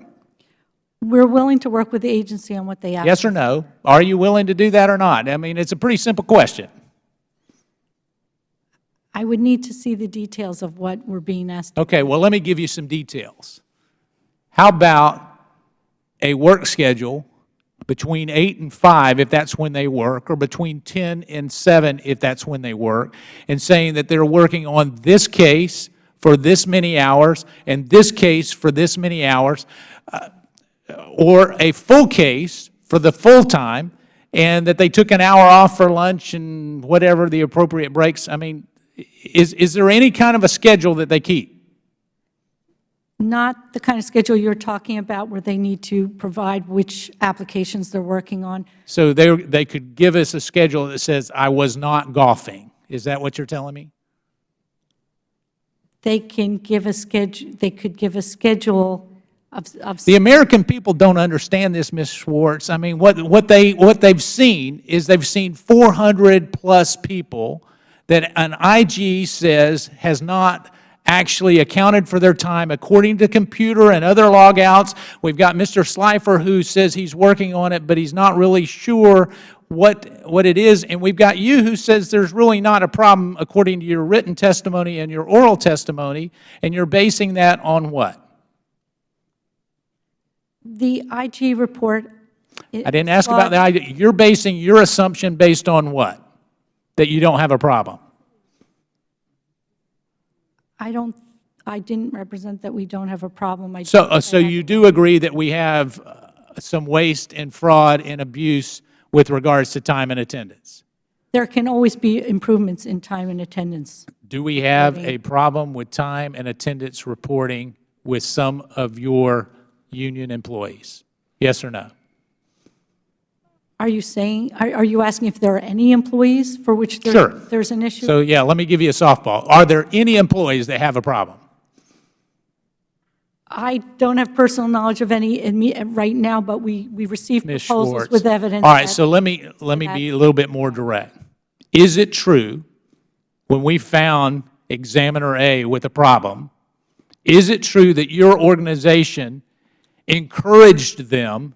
We're willing to work with the agency on what they ask. Yes or no? Are you willing to do that or not? I mean, it's a pretty simple question. I would need to see the details of what we're being asked. Okay, well, let me give you some details. How about a work schedule between 8 and 5, if that's when they work, or between 10 and 7, if that's when they work, and saying that they're working on this case for this many hours and this case for this many hours, or a full case for the full time, and that they took an hour off for lunch and whatever the appropriate breaks? I mean, is there any kind of a schedule that they keep? Not the kind of schedule you're talking about where they need to provide which applications they're working on. So they could give us a schedule that says, I was not golfing. Is that what you're telling me? They can give a schedule, they could give a schedule of The American people don't understand this, Ms. Schwartz. I mean, what they've seen is they've seen 400-plus people that an IG says has not actually accounted for their time according to computer and other logouts. We've got Mr. Slifer who says he's working on it, but he's not really sure what it is. And we've got you who says there's really not a problem according to your written testimony and your oral testimony, and you're basing that on what? the IG report. I didn't ask about the IG. You're basing your assumption based on what? That you don't have a problem? I didn't represent that we don't have a problem. So you do agree that we have some waste and fraud and abuse with regards to time and attendance? There can always be improvements in time and attendance. Do we have a problem with time and attendance reporting with some of your union employees? Yes or no? Are you saying, are you asking if there are any employees for which there's an issue? So, yeah, let me give you a softball. Are there any employees that have a problem? I don't have personal knowledge of any right now, but we received Ms. proposals Schwartz. with evidence. All right, so let me be a little bit more direct. Is it true, when we found Examiner A with a problem, is it true that your organization encouraged them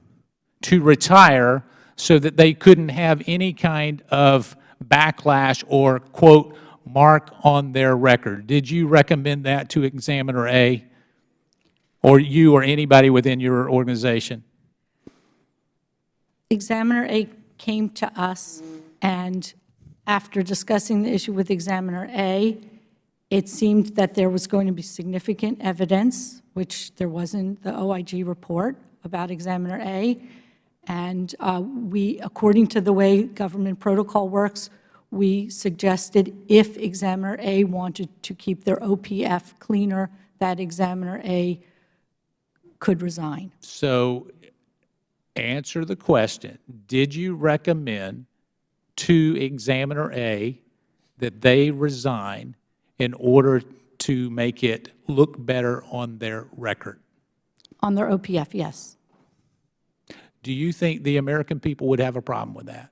to retire so that they couldn't have any kind of backlash or, quote, mark on their record? Did you recommend that to Examiner A, or you or anybody within your organization? Examiner A came to us, and after discussing the issue with Examiner A, it seemed that there was going to be significant evidence, which there was in the OIG report about Examiner A. And we, according to the way government protocol works, we suggested if Examiner A wanted to keep their OPF cleaner, that Examiner A could resign. So answer the question. Did you recommend to Examiner A that they resign in order to make it look better on their record? On their OPF, yes. Do you think the American people would have a problem with that?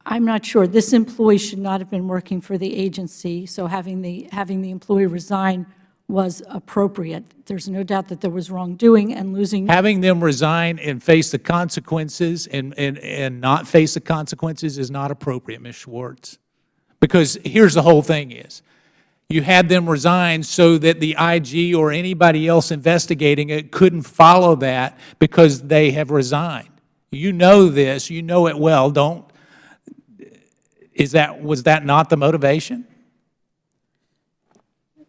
I'm not sure. This employee should not have been working for the agency, so having the employee resign was appropriate. There's no doubt that there was wrongdoing and losing. Having them resign and face the consequences and not face the consequences is not appropriate, Ms. Schwartz. Because here's the whole thing is, you had them resign so that the IG or anybody else investigating it couldn't follow that because they have resigned. You know this, you know it well, was that not the motivation?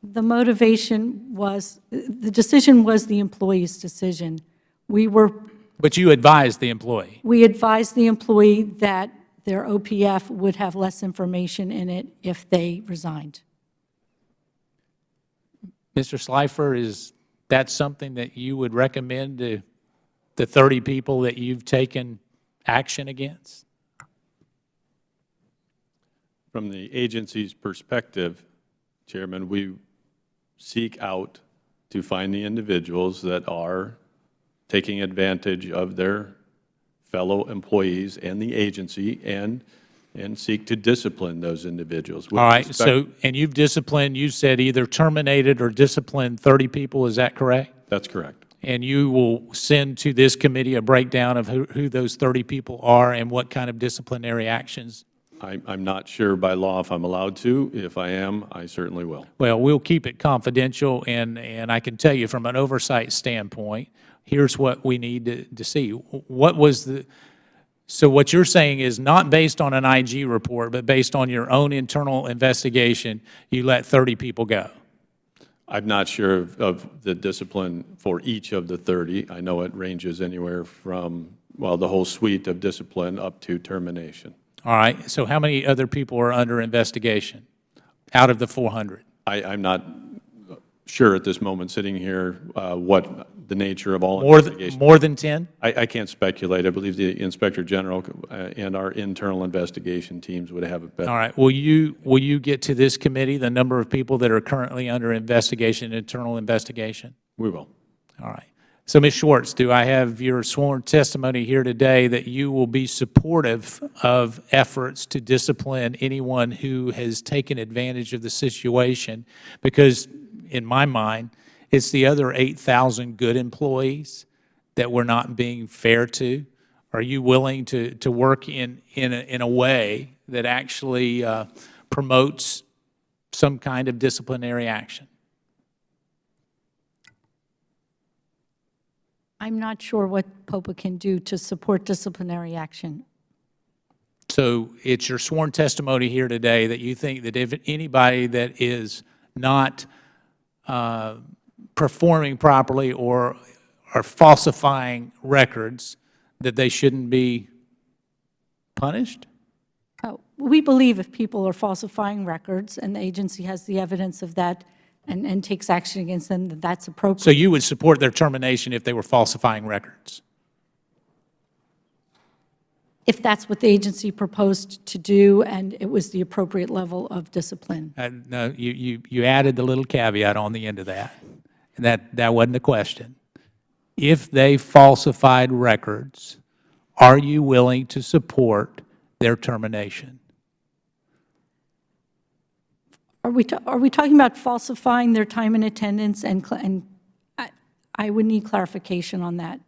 The motivation was, the decision was the employee's decision. But you advised the employee. We advised the employee that their OPF would have less information in it if they resigned. Mr. Slifer, is that something that you would recommend to the 30 people that you've taken action against? From the agency's perspective, Chairman, we seek out to find the individuals that are taking advantage of their fellow employees and the agency and seek to discipline those individuals. With All right, respect- so, and you've disciplined, you said either terminated or disciplined 30 people, is that correct? That's correct. And you will send to this committee a breakdown of who those 30 people are and what kind of disciplinary actions? I'm not sure by law if I'm allowed to. If I am, I certainly will. Well, we'll keep it confidential, and I can tell you from an oversight standpoint, here's what we need to see. What was the, so what you're saying is not based on an IG report, but based on your own internal investigation, you let 30 people go? I'm not sure of the discipline for each of the 30. I know it ranges anywhere from, well, the whole suite of discipline up to termination. All right, so how many other people are under investigation out of the 400? I'm not sure at this moment, sitting here, what the nature of all More investigations. more than 10? I can't speculate. I believe the Inspector General and our internal investigation teams would have a better. All right, will you get to this committee the number of people that are currently under investigation, internal investigation? We will. All right. So, Ms. Schwartz, do I have your sworn testimony here today that you will be supportive of efforts to discipline anyone who has taken advantage of the situation? Because in my mind, it's the other 8,000 good employees that we're not being fair to. Are you willing to work in a way that actually promotes some kind of disciplinary action? I'm not sure what POPA can do to support disciplinary action. So it's your sworn testimony here today that you think that if anybody that is not performing properly or are falsifying records, that they shouldn't be punished? We believe if people are falsifying records and the agency has the evidence of that and takes action against them, that that's appropriate. So you would support their termination if they were falsifying records? If that's what the agency proposed to do and it was the appropriate level of discipline. No, you added the little caveat on the end of that, and that wasn't a question. If they falsified records, are you willing to support their termination? Are we talking about falsifying their time and attendance, and I would need clarification on that.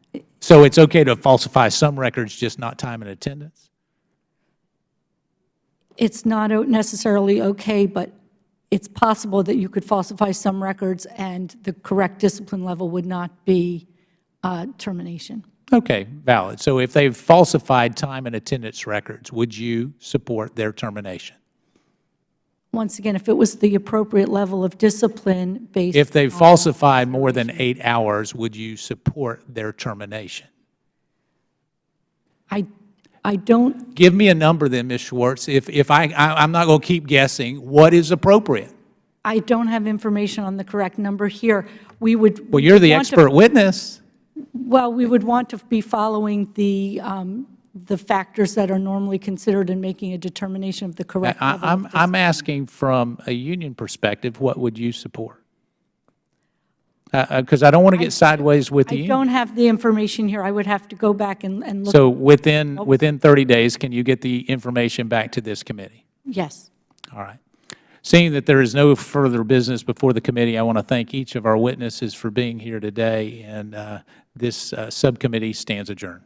So it's okay to falsify some records, just not time and attendance? It's not necessarily okay, but it's possible that you could falsify some records and the correct discipline level would not be termination. Okay, valid. So if they've falsified time and attendance records, would you support their termination? Once again, if it was the appropriate level of discipline based If they've on- falsified more than 8 hours, would you support their termination? I don't, Give me a number then, Ms. Schwartz. If I'm not going to keep guessing, what is appropriate? I don't have information on the correct number here. We would. Well, you're the want to- expert witness. Well, we would want to be following the factors that are normally considered in making a determination of the correct level of discipline. I'm asking from a union perspective, what would you support? Because I don't want to get sideways with the I union. don't have the information here. I would have to go back and look. So within 30 days, can you get the information back to this committee? Yes. All right. Seeing that there is no further business before the committee, I want to thank each of our witnesses for being here today, and this subcommittee stands adjourned.